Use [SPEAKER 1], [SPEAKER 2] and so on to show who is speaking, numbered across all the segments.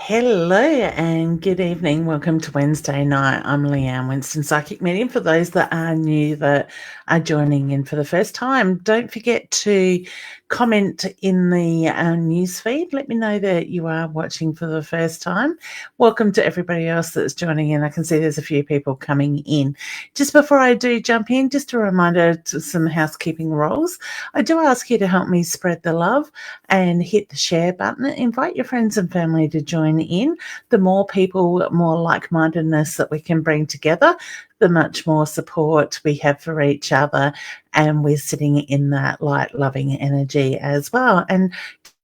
[SPEAKER 1] Hello and good evening. Welcome to Wednesday night. I'm Leanne Winston Psychic Medium. For those that are new that are joining in for the first time, don't forget to comment in the news feed. Let me know that you are watching for the first time. Welcome to everybody else that's joining in. I can see there's a few people coming in. Just before I do jump in, just a reminder to some housekeeping rules. I do ask you to help me spread the love and hit the share button. Invite your friends and family to join in. The more people, more like-mindedness that we can bring together, the much more support we have for each other, and we're sitting in that light, loving energy as well. And to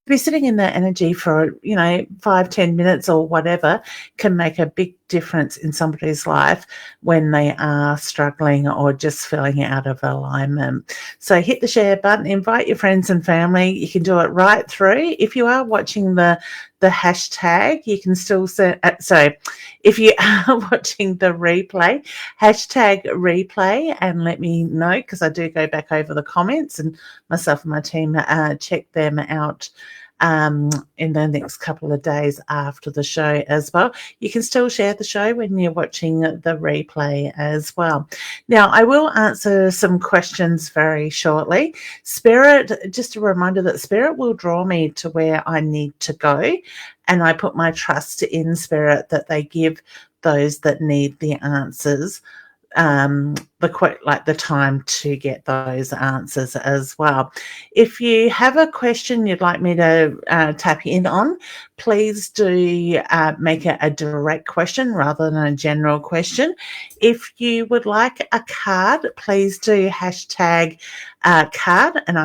[SPEAKER 1] be sitting in that energy for 5-10 minutes or whatever can make a big difference in somebody's life when they are struggling or just feeling out of alignment. So hit the share button, invite your friends and family. You can do it right through. If you are watching the hashtag, you can still say, if you are watching the replay, hashtag replay, and let me know, because I do go back over the comments and myself and my team check them out in the next couple of days after the show as well. You can still share the show when you're watching the replay as well. Now, I will answer some questions very shortly. Spirit, just a reminder that Spirit will draw me to where I need to go, and I put my trust in Spirit that they give those that need the answers the time to get those answers as well. If you have a question you'd like me to tap in on, please do make it a direct question rather than a general question. If you would like a card, please do hashtag card, and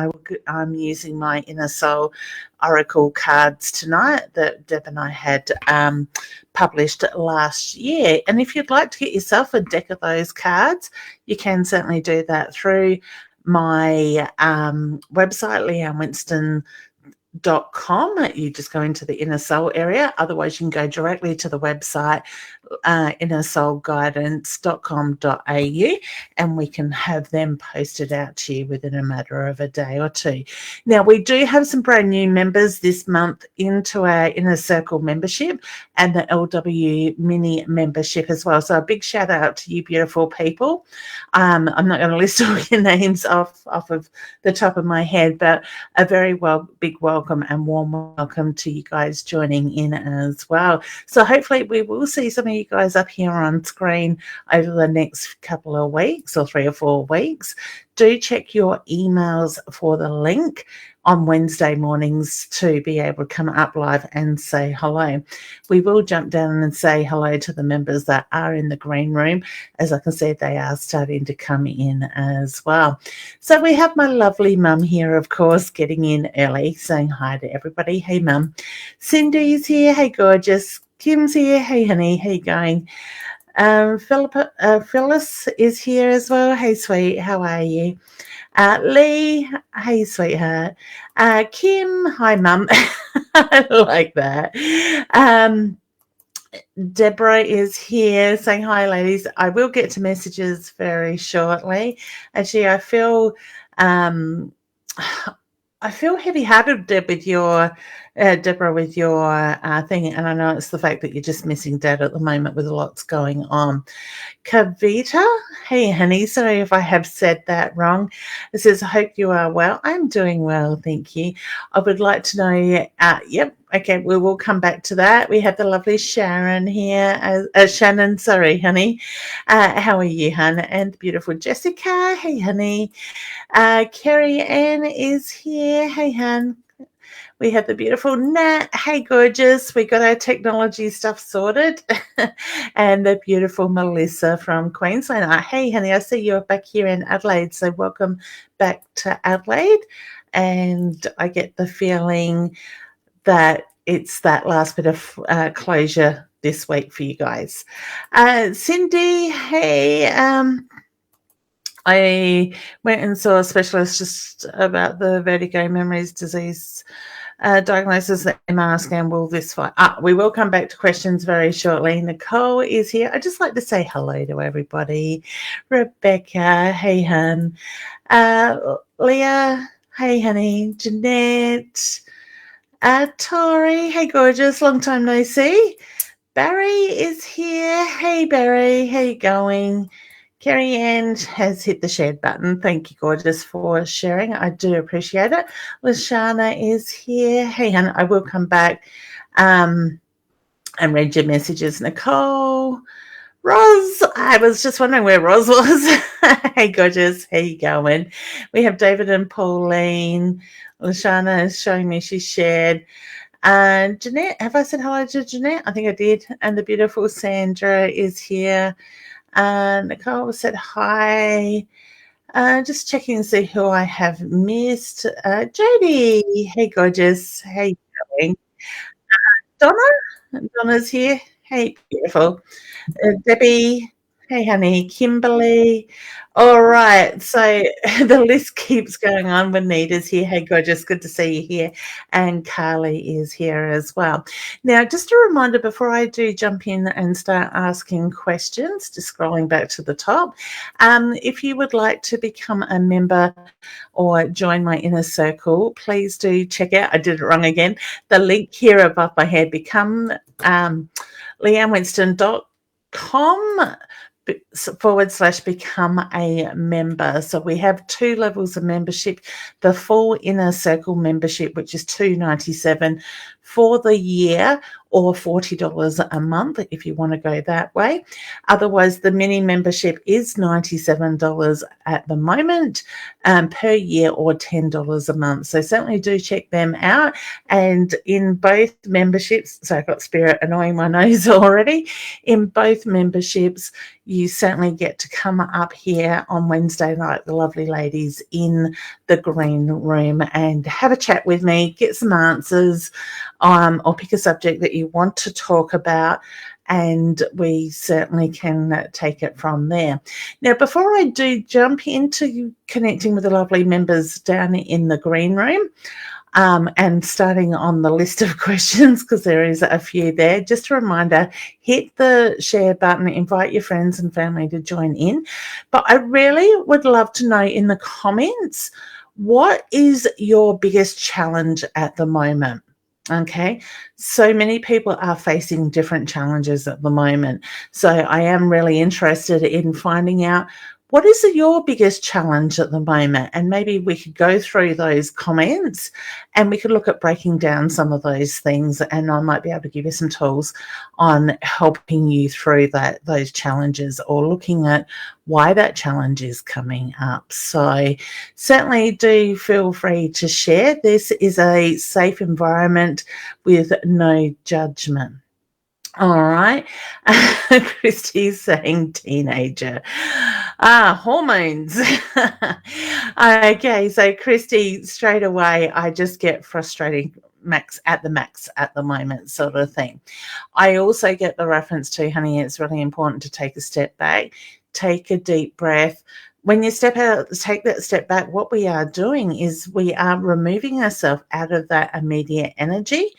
[SPEAKER 1] I'm using my Inner Soul Oracle cards tonight that Deb and I had published last year. And if you'd like to get yourself a deck of those cards, you can certainly do that through my website, leannewinston.com. You just go into the Inner Soul area. Otherwise, you can go directly to the website, innersoulguidance.com.au, and we can have them posted out to you within a matter of a day or two. Now, we do have some brand new members this month into our Inner Circle membership and the LW Mini membership as well. So a big shout out to you beautiful people. I'm not going to list all your names off of the top of my head, but a very big welcome and warm welcome to you guys joining in as well. So hopefully we will see some of you guys up here on screen over the next couple of weeks or 3 or 4 weeks. Do check your emails for the link on Wednesday mornings to be able to come up live and say hello. We will jump down and say hello to the members that are in the green room. As I can see, they are starting to come in as well. So we have my lovely mum here, of course, getting in early, saying hi to everybody. Hey, mum. Cindy's here. Hey, gorgeous. Kim's here. Hey, honey. How you going? Phyllis is here as well. Hey, sweet. How are you? Lee, hey, sweetheart. Kim, hi, mum. I like that. Deborah is here saying hi, ladies. I will get to messages very shortly. Actually, I feel heavy-hearted, Deb, with your Deborah, with your thing, and I know it's the fact that you're just missing Dad at the moment with lots going on. Kavita, hey, honey, sorry if I have said that wrong. It says, I hope you are well. I'm doing well, thank you. I would like to know, yep, okay, we will come back to that. We have the lovely Sharon here. Shannon, sorry, honey. How are you, hon? And the beautiful Jessica, hey, honey. Kerry Ann is here. Hey, hun. We have the beautiful Nat. Hey, gorgeous. We got our technology stuff sorted. And the beautiful Melissa from Queensland. Hey, honey, I see you're back here in Adelaide. So welcome back to Adelaide. And I get the feeling that it's that last bit of closure this week for you guys. Cindy, hey, I went and saw a specialist just about the vertigo memories disease diagnosis, the MR scan. Will this fight? We will come back to questions very shortly. Nicole is here. I'd just like to say hello to everybody. Rebecca, hey, hun. Leah, hey, honey. Jeanette. Tori, hey gorgeous, long time no see. Barry is here. Hey Barry, how you going? Carrie Ann has hit the shared button. Thank you, gorgeous, for sharing. I do appreciate it. Lashana is here. Hey, hon, I will come back and read your messages. Nicole, Roz, I was just wondering where Roz was. Hey, gorgeous, how you going? We have David and Pauline. Lashana is showing me she shared. And Jeanette, have I said hello to Jeanette? I think I did. And the beautiful Sandra is here. Nicole said hi. Just checking to see who I have missed. Jody, hey gorgeous, how you going? Donna's here. Hey beautiful. Debbie, hey honey. Kimberly. All right, so the list keeps going on. Wanita's here. Hey gorgeous, good to see you here. And Carly is here as well. Now, just a reminder before I do jump in and start asking questions, just scrolling back to the top, if you would like to become a member or join my inner circle, please do check out, I did it wrong again, the link here above my head, become leannewinston.com /become a member. So we have 2 levels of membership. The full inner circle membership, which is $2.97 for the year, or $40 a month if you want to go that way. Otherwise, the mini membership is $97 at the moment per year, or $10 a month. So certainly do check them out. And in both memberships, so I've got Spirit annoying my nose already, in both memberships, you certainly get to come up here on Wednesday night, the lovely ladies in the green room, and have a chat with me, get some answers, or pick a subject that you want to talk about, and we certainly can take it from there. Now, before I do jump into connecting with the lovely members down in the green room, and starting on the list of questions, because there is a few there, just a reminder, hit the share button, invite your friends and family to join in. But I really would love to know in the comments, what is your biggest challenge at the moment? Okay, so many people are facing different challenges at the moment. So I am really interested in finding out, what is your biggest challenge at the moment? And maybe we could go through those comments and we could look at breaking down some of those things, and I might be able to give you some tools on helping you through those challenges, or looking at why that challenge is coming up. So certainly do feel free to share. This is a safe environment with no judgment. All right. Christy's saying teenager. Hormones. Okay, so Christy, straight away, I just get frustrating max at the moment, sort of thing. I also get the reference to, honey, it's really important to take a step back, take a deep breath. When you step out, take that step back, what we are doing is we are removing ourselves out of that immediate energy.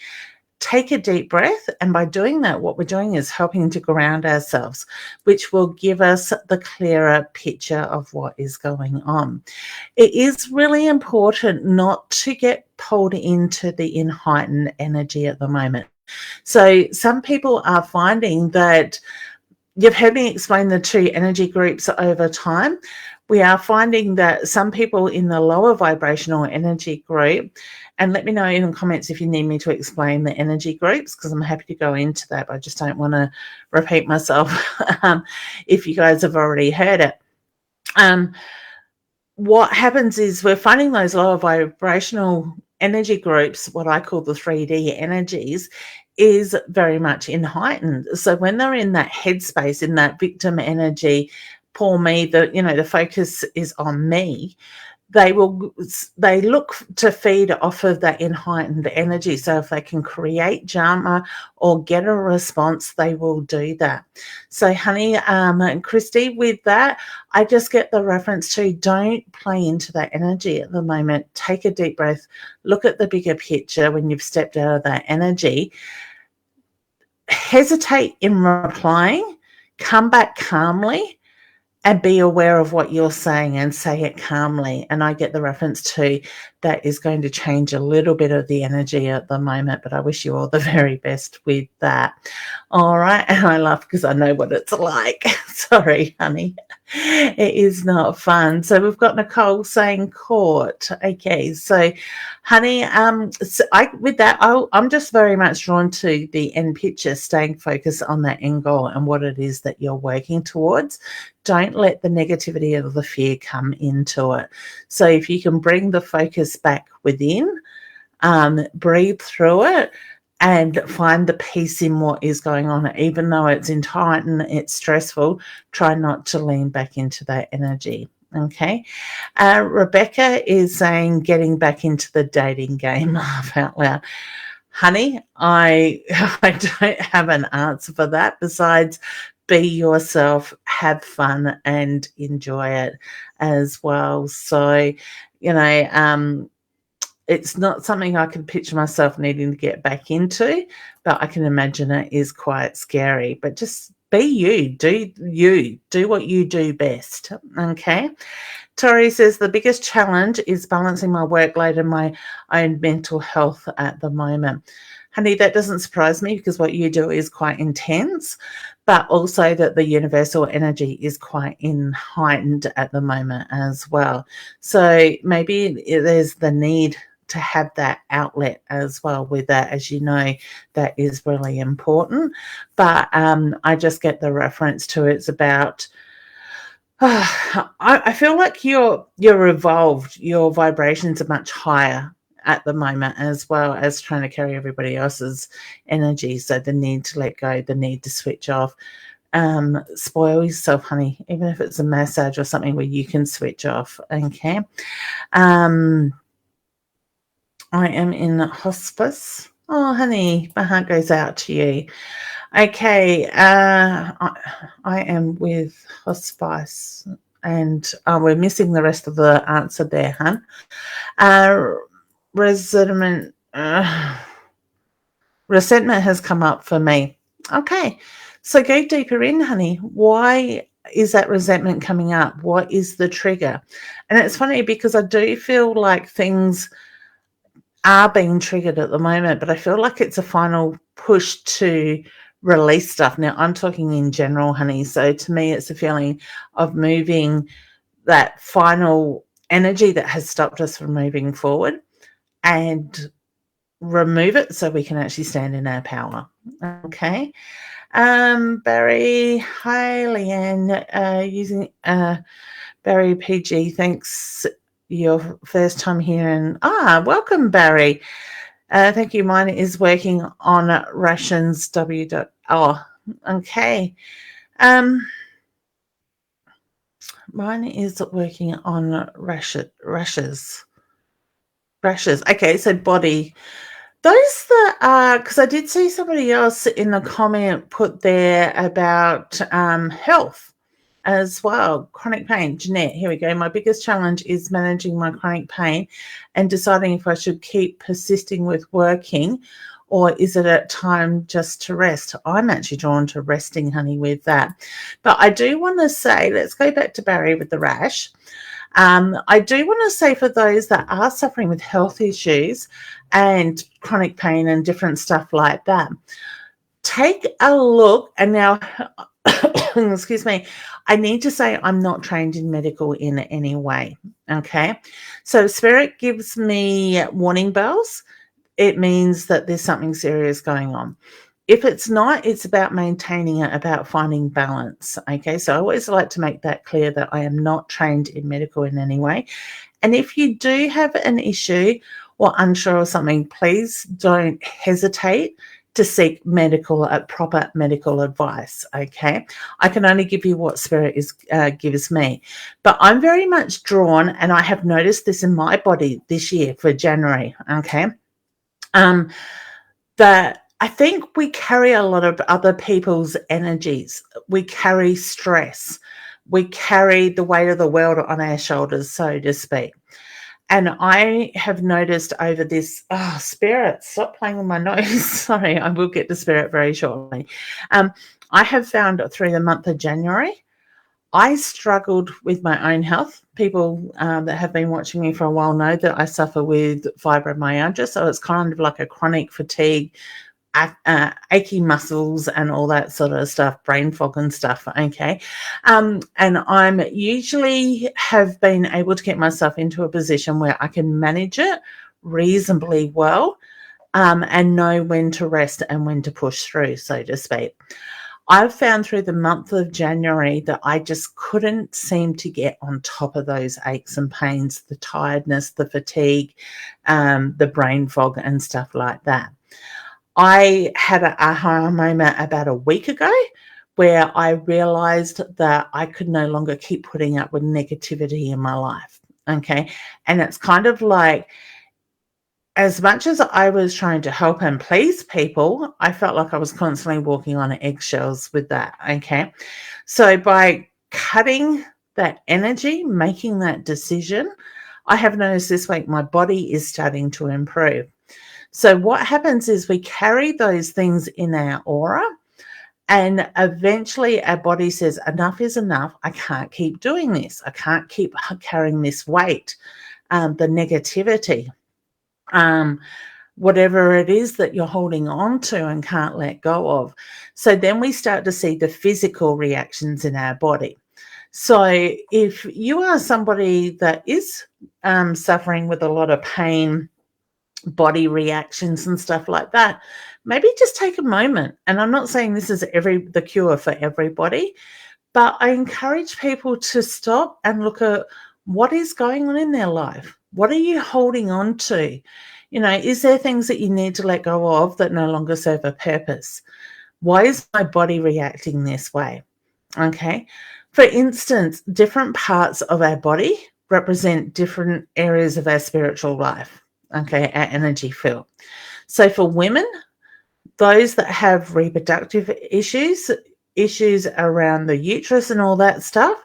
[SPEAKER 1] Take a deep breath, and by doing that, what we're doing is helping to ground ourselves, which will give us the clearer picture of what is going on. It is really important not to get pulled into the heightened energy at the moment. So some people are finding that, you've heard me explain the 2 energy groups over time. We are finding that some people in the lower vibrational energy group, and let me know in the comments if you need me to explain the energy groups, because I'm happy to go into that, but I just don't want to repeat myself if you guys have already heard it. What happens is we're finding those lower vibrational energy groups, what I call the 3D energies, is very much in heightened. So when they're in that headspace, in that victim energy, poor me, the focus is on me, they look to feed off of that in heightened energy. So if they can create drama or get a response, they will do that. So honey, Christy, with that, I just get the reference to, don't play into that energy at the moment. Take a deep breath, look at the bigger picture when you've stepped out of that energy. Hesitate in replying, come back calmly, and be aware of what you're saying and say it calmly. And I get the reference to that is going to change a little bit of the energy at the moment, but I wish you all the very best with that. All right. And I laugh because I know what it's like. Sorry, honey. It is not fun. So we've got Nicole saying court. Okay. So, honey, with that, I'm just very much drawn to the end picture, staying focused on that end goal and what it is that you're working towards. Don't let the negativity or the fear come into it. So if you can bring the focus back within, breathe through it, and find the peace in what is going on. Even though it's entitled, it's stressful, try not to lean back into that energy. Okay. Rebecca is saying getting back into the dating game. Laugh out loud. Honey, I don't have an answer for that besides be yourself, have fun, and enjoy it as well. So, it's not something I can picture myself needing to get back into, but I can imagine it is quite scary. But just be you, do what you do best. Okay. Tori says the biggest challenge is balancing my workload and my own mental health at the moment. Honey, that doesn't surprise me because what you do is quite intense, but also that the universal energy is quite heightened at the moment as well. So maybe there's the need to have that outlet as well with that, as you know, that is really important. But I just get the reference to it's about I feel like you're evolved, your vibrations are much higher at the moment, as well as trying to carry everybody else's energy. So the need to let go, the need to switch off. Spoil yourself, honey, even if it's a massage or something where you can switch off. Okay. I am in hospice. Oh, honey, my heart goes out to you. Okay, I am with hospice, and we're missing the rest of the answer there, hun. Resentment has come up for me. Okay, so go deeper in, honey. Why is that resentment coming up? What is the trigger? And it's funny because I do feel like things are being triggered at the moment, but I feel like it's a final push to release stuff. Now, I'm talking in general, honey. So to me, it's a feeling of moving that final energy that has stopped us from moving forward and remove it so we can actually stand in our power. Okay. Barry, hi, Leanne, using Barry PG, thanks. Your first time here, and welcome, Barry. Thank you. Mine is working on rations. Okay. Mine is working on rashes. Okay, so body. Those that are, because I did see somebody else in the comment put there about health as well. Chronic pain. Jeanette, here we go. My biggest challenge is managing my chronic pain and deciding if I should keep persisting with working or is it at time just to rest? I'm actually drawn to resting, honey, with that. But I do want to say, let's go back to Barry with the rash. I do want to say for those that are suffering with health issues and chronic pain and different stuff like that, take a look. And now, excuse me, I need to say I'm not trained in medical in any way. Okay. So Spirit gives me warning bells. It means that there's something serious going on. If it's not, it's about maintaining it, about finding balance. Okay. So I always like to make that clear that I am not trained in medical in any way. And if you do have an issue or unsure of something, please don't hesitate to seek proper medical advice. Okay. I can only give you what Spirit gives me, but I'm very much drawn, and I have noticed this in my body this year for January. Okay. That I think we carry a lot of other people's energies. We carry stress. We carry the weight of the world on our shoulders, so to speak. And I have noticed over this, Spirit, stop playing with my nose. Sorry, I will get to Spirit very shortly. I have found through the month of January, I struggled with my own health. People that have been watching me for a while know that I suffer with fibromyalgia, so it's kind of like a chronic fatigue, achy muscles and all that sort of stuff, brain fog and stuff, okay? And I'm usually have been able to get myself into a position where I can manage it reasonably well, and know when to rest and when to push through, so to speak. I've found through the month of January that I just couldn't seem to get on top of those aches and pains, the tiredness, the fatigue, the brain fog and stuff like that. I had an aha moment about a week ago where I realized that I could no longer keep putting up with negativity in my life. Okay. And it's kind of like, as much as I was trying to help and please people, I felt like I was constantly walking on eggshells with that. Okay. So by cutting that energy, making that decision, I have noticed this week my body is starting to improve. So what happens is we carry those things in our aura, and eventually our body says, enough is enough. I can't keep doing this. I can't keep carrying this weight, the negativity, whatever it is that you're holding on to and can't let go of. So then we start to see the physical reactions in our body. So if you are somebody that is suffering with a lot of pain, body reactions and stuff like that, maybe just take a moment. And I'm not saying this is the cure for everybody, but I encourage people to stop and look at what is going on in their life. What are you holding on to? You know, is there things that you need to let go of that no longer serve a purpose? Why is my body reacting this way? Okay. For instance, different parts of our body represent different areas of our spiritual life. Okay, our energy field. So for women, those that have reproductive issues around the uterus and all that stuff,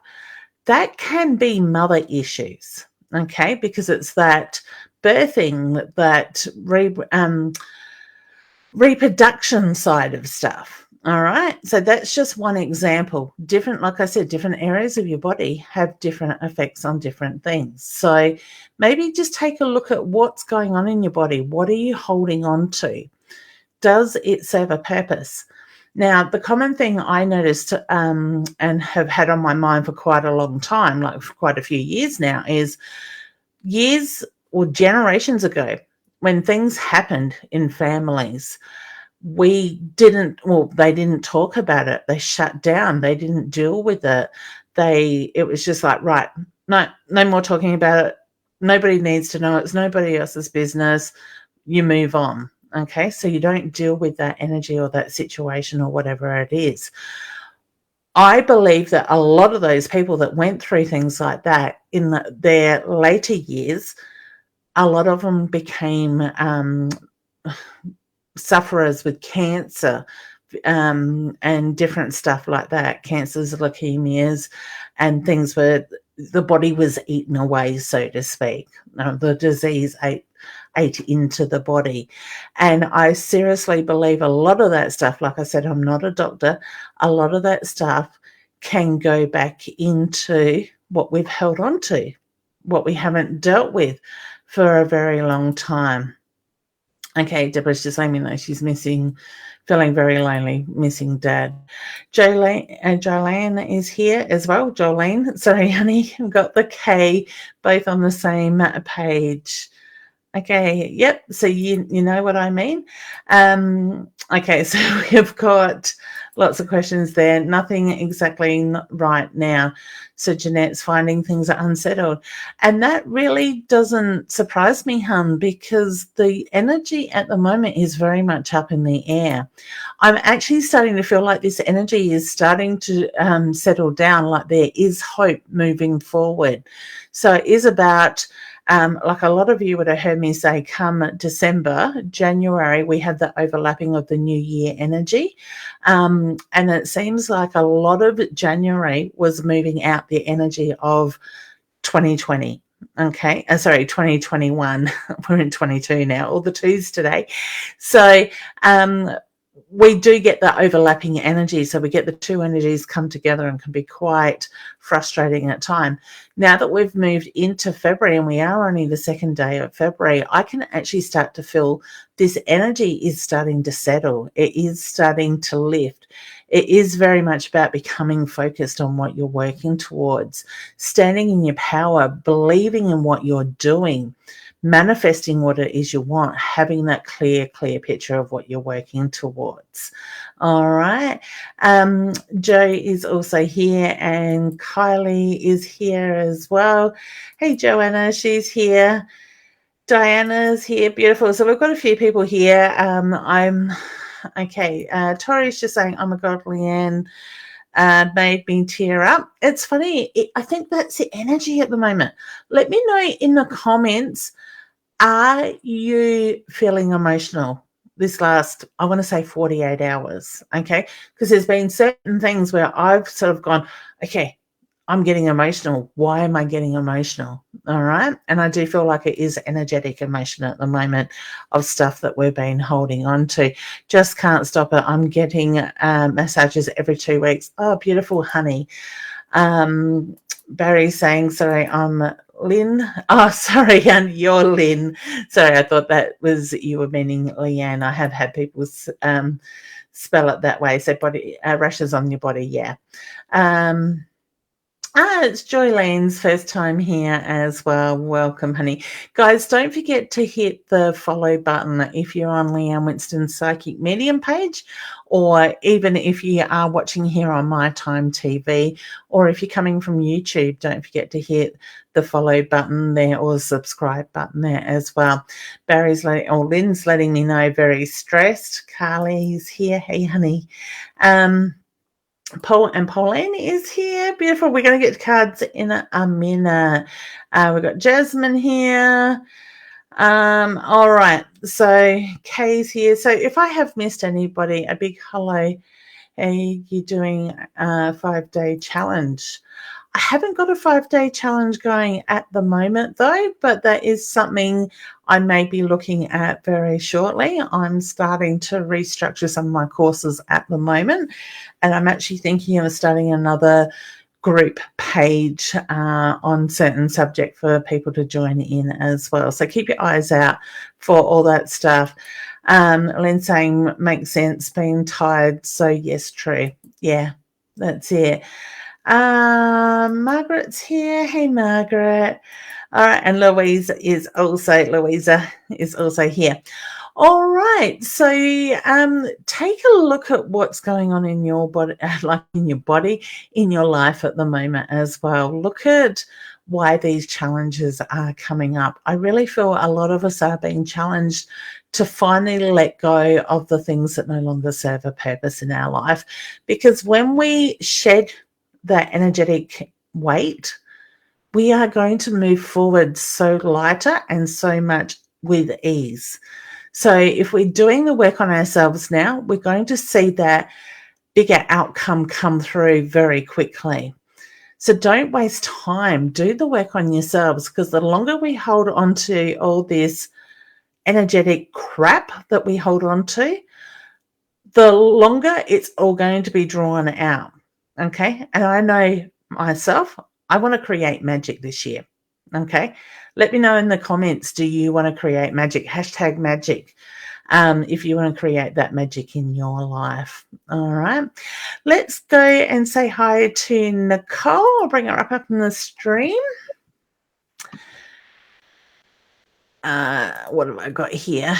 [SPEAKER 1] that can be mother issues, okay, because it's that birthing, that reproduction side of stuff. All right. So that's just one example. Different, like I said, different areas of your body have different effects on different things. So maybe just take a look at what's going on in your body. What are you holding on to? Does it serve a purpose? Now, the common thing I noticed and have had on my mind for quite a long time, like for quite a few years now, is years or generations ago, when things happened in families, they didn't talk about it. They shut down. They didn't deal with it. It was just like, right, no more talking about it. Nobody needs to know. It's nobody else's business. You move on. Okay. So you don't deal with that energy or that situation or whatever it is. I believe that a lot of those people that went through things like that in their later years, a lot of them became sufferers with cancer and different stuff like that, cancers, leukemias, and things where the body was eaten away, so to speak. The disease ate into the body. And I seriously believe a lot of that stuff, like I said, I'm not a doctor, a lot of that stuff can go back into what we've held on to, what we haven't dealt with for a very long time. Okay, Deborah's just saying, though, she's feeling very lonely, missing Dad. Jolene is here as well. Jolene, sorry, honey, I've got the K both on the same page. Okay, yep, so you know what I mean. Okay, so we've got lots of questions there. Nothing exactly right now. So Jeanette's finding things are unsettled. And that really doesn't surprise me, hun, because the energy at the moment is very much up in the air. I'm actually starting to feel like this energy is starting to settle down, like there is hope moving forward. So it is about... like a lot of you would have heard me say, come December, January, we have the overlapping of the new year energy. And it seems like a lot of January was moving out the energy of 2020. Okay. 2021. We're in 22 now, all the twos today. So we do get that overlapping energy. So we get the two energies come together and can be quite frustrating at time. Now that we've moved into February and we are only the second day of February, I can actually start to feel this energy is starting to settle. It is starting to lift. It is very much about becoming focused on what you're working towards, standing in your power, believing in what you're doing, manifesting what it is you want, having that clear picture of what you're working towards. All right. Joe is also here and Kylie is here as well. Hey, Joanna, she's here. Diana's here. Beautiful. So we've got a few people here. I'm okay. Tori's just saying, oh my God, Leanne made me tear up. It's funny. I think that's the energy at the moment. Let me know in the comments, are you feeling emotional this last, I want to say 48 hours, okay? Because there's been certain things where I've sort of gone, okay, I'm getting emotional. Why am I getting emotional? All right. And I do feel like it is energetic emotion at the moment of stuff that we've been holding on to. Just can't stop it. I'm getting massages every 2 weeks. Oh, beautiful, honey. Barry's saying, sorry, I'm Lynn. Oh, sorry, and you're Lynn. Sorry, I thought that was you were meaning Leanne. I have had people spell it that way. So body rashes on your body, yeah. It's Joylene's first time here as well. Welcome, honey. Guys, don't forget to hit the follow button if you're on Leanne Winston Psychic Medium page, or even if you are watching here on My Time TV, or if you're coming from YouTube, don't forget to hit the follow button there or subscribe button there as well. Lynn's letting me know very stressed. Carly's here. Hey, honey. Pauline is here. Beautiful. We're going to get cards in a minute. We've got Jasmine here. All right. So Kay's here. So if I have missed anybody, a big hello. Hey, you're doing a 5-day challenge. I haven't got a 5-day challenge going at the moment though, but that is something I may be looking at very shortly. I'm starting to restructure some of my courses at the moment, and I'm actually thinking of starting another group page on certain subject for people to join in as well. So keep your eyes out for all that stuff. Lynn saying makes sense, being tired. So yes, true. Yeah, that's it. Margaret's here. Hey, Margaret. All right, and Louisa is also here. All right, so take a look at what's going on in your body, in your life at the moment as well. Look at why these challenges are coming up. I really feel a lot of us are being challenged to finally let go of the things that no longer serve a purpose in our life, because when we shed that energetic weight, we are going to move forward so lighter and so much with ease. So if we're doing the work on ourselves now, we're going to see that bigger outcome come through very quickly. So don't waste time. Do the work on yourselves, because the longer we hold on to all this energetic crap that we hold on to, the longer it's all going to be drawn out. Okay. And I know myself, I want to create magic this year. Okay. Let me know in the comments, do you want to create magic? Hashtag magic. If you want to create that magic in your life. All right. Let's go and say hi to Nicole. I'll bring her up in the stream. What have I got here?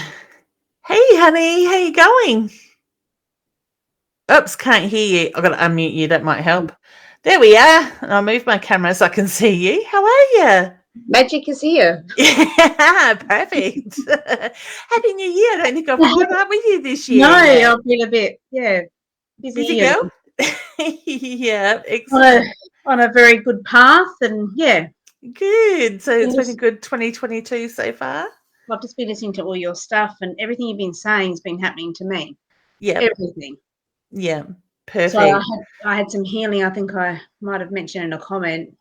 [SPEAKER 1] Hey, honey. How you going? Oops, can't hear you. I've got to unmute you. That might help. There we are. I'll move my camera so I can see you. How are you?
[SPEAKER 2] Magic is here.
[SPEAKER 1] Yeah, perfect. Happy New Year. I don't think I've caught up with you this year.
[SPEAKER 2] No, I've been a bit,
[SPEAKER 1] busy girl? Yeah,
[SPEAKER 2] excellent. On a very good path, and
[SPEAKER 1] good. So it's been a good 2022 so far?
[SPEAKER 2] I've just been listening to all your stuff, and everything you've been saying has been happening to me.
[SPEAKER 1] Yeah.
[SPEAKER 2] Everything.
[SPEAKER 1] Yeah, perfect.
[SPEAKER 2] So I had some healing. I think I might have mentioned in a comment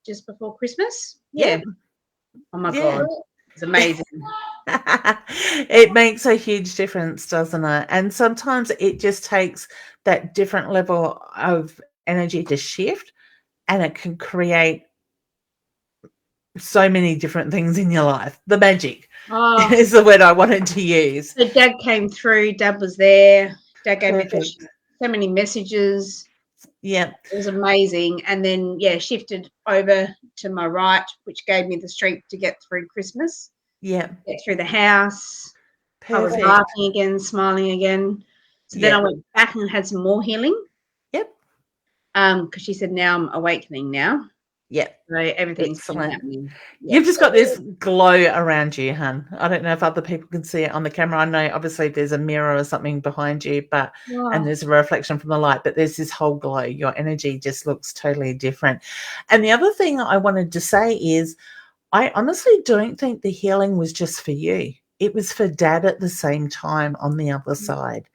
[SPEAKER 2] just before Christmas. Yeah. Oh my God. It's amazing.
[SPEAKER 1] It makes a huge difference, doesn't it? And sometimes it just takes that different level of energy to shift, and it can create so many different things in your life. The magic
[SPEAKER 2] Oh,
[SPEAKER 1] is the word I wanted to use.
[SPEAKER 2] so Dad came through. Dad was there. Dad gave me
[SPEAKER 1] Perfect.
[SPEAKER 2] so many messages.
[SPEAKER 1] Yeah.
[SPEAKER 2] It was amazing. And then, yeah, shifted over to my right, which gave me the strength to get through Christmas,
[SPEAKER 1] Yeah.
[SPEAKER 2] get through the house. I was
[SPEAKER 1] Perfect.
[SPEAKER 2] laughing again, smiling again. So then I
[SPEAKER 1] Yeah.
[SPEAKER 2] went back and had some more healing.
[SPEAKER 1] Yep.
[SPEAKER 2] Because she said, now I'm awakening now.
[SPEAKER 1] Yep.
[SPEAKER 2] So everything's been
[SPEAKER 1] Excellent.
[SPEAKER 2] happening. Yeah.
[SPEAKER 1] You've just got this glow around you, hun. I don't know if other people can see it on the camera. I know obviously there's a mirror or something behind you, and
[SPEAKER 2] Oh,
[SPEAKER 1] there's a reflection from the light, but there's this whole glow. Your energy just looks totally different. And the other thing I wanted to say is I honestly don't think the healing was just for you. It was for Dad at the same time on the other side,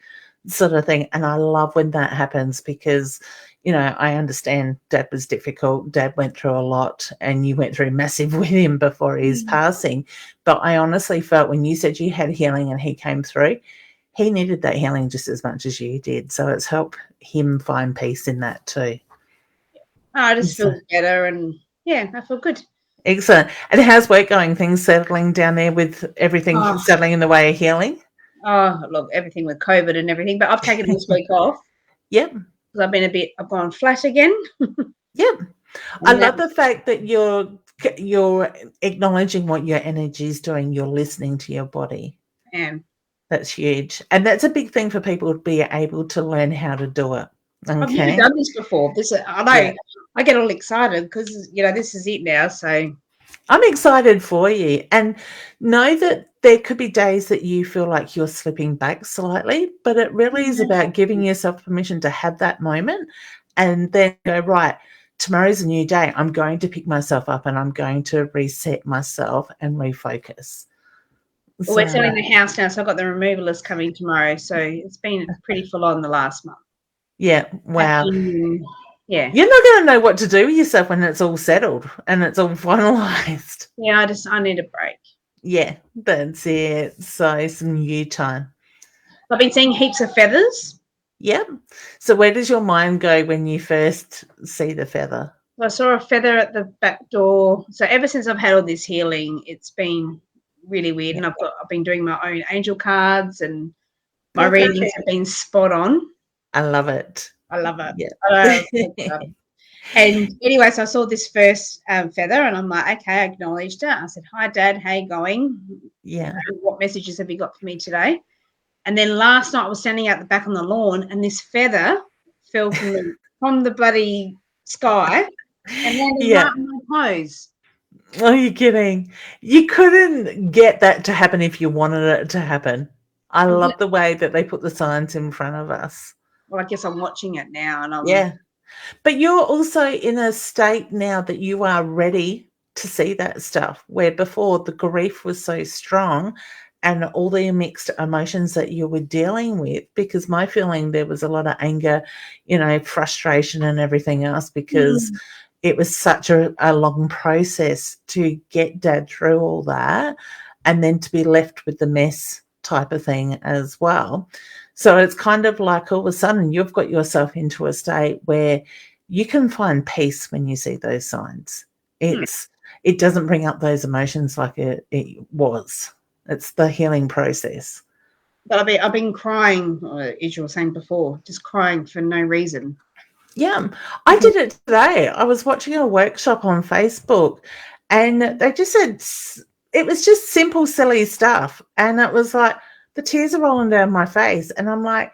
[SPEAKER 1] sort of thing. And I love when that happens because, you know, I understand Dad was difficult. Dad went through a lot and you went through massive with him before his passing. But I honestly felt when you said you had healing and he came through, he needed that healing just as much as you did. So it's helped him find peace in that too.
[SPEAKER 2] I just
[SPEAKER 1] So,
[SPEAKER 2] feel better and yeah, I feel good.
[SPEAKER 1] excellent. And how's work going? Things settling down there with everything
[SPEAKER 2] Oh,
[SPEAKER 1] settling in the way of healing?
[SPEAKER 2] look, everything with COVID and everything, but I've taken this week off
[SPEAKER 1] Yep.
[SPEAKER 2] because I've gone flat again.
[SPEAKER 1] Yep. I
[SPEAKER 2] And
[SPEAKER 1] love the fact that you're acknowledging what your energy is doing. You're listening to your body. That's huge. And that's a big thing for people to be able to learn how to do it.
[SPEAKER 2] I've never
[SPEAKER 1] Okay.
[SPEAKER 2] done this before. I know
[SPEAKER 1] Yeah.
[SPEAKER 2] I get all excited because this is it now. So
[SPEAKER 1] I'm excited for you. And know that there could be days that you feel like you're slipping back slightly, but it really is about giving yourself permission to have that moment and then go, right, tomorrow's a new day. I'm going to pick myself up and I'm going to reset myself and refocus.
[SPEAKER 2] well, we're selling the house now, so I've got the removalists coming tomorrow. So it's been pretty full on the last month.
[SPEAKER 1] Yeah. Wow.
[SPEAKER 2] Yeah.
[SPEAKER 1] You're not going to know what to do with yourself when it's all settled and it's all finalized.
[SPEAKER 2] Yeah, I need a break.
[SPEAKER 1] Yeah, that's it. So some you time.
[SPEAKER 2] I've been seeing heaps of feathers.
[SPEAKER 1] Yep. So where does your mind go when you first see the feather?
[SPEAKER 2] I saw a feather at the back door. So ever since I've had all this healing, it's been really weird.
[SPEAKER 1] Yep.
[SPEAKER 2] And I've been doing my own angel cards and my readings have been spot on.
[SPEAKER 1] I love it.
[SPEAKER 2] I love it.
[SPEAKER 1] Yeah.
[SPEAKER 2] And anyway, so I saw this first feather and I'm like, okay, I acknowledged it. I said, hi, Dad, how you going?
[SPEAKER 1] Yeah.
[SPEAKER 2] What messages have you got for me today? And then last night I was standing out the back on the lawn and this feather fell from the bloody sky and landed right on my toes.
[SPEAKER 1] Oh, you're kidding. You couldn't get that to happen if you wanted it to happen. I love the way that they put the signs in front of us.
[SPEAKER 2] Well, I guess I'm watching it now. And
[SPEAKER 1] yeah. But you're also in a state now that you are ready to see that stuff, where before the grief was so strong and all the mixed emotions that you were dealing with, because my feeling there was a lot of anger, frustration and everything else, because it was such a long process to get Dad through all that and then to be left with the mess type of thing as well. So it's kind of like all of a sudden you've got yourself into a state where you can find peace when you see those signs. It doesn't bring up those emotions like it was. It's the healing process.
[SPEAKER 2] But I've been crying, as you were saying before, just crying for no reason.
[SPEAKER 1] Yeah, I did it today. I was watching a workshop on Facebook and they just said it was just simple, silly stuff. And it was like the tears are rolling down my face. And I'm like,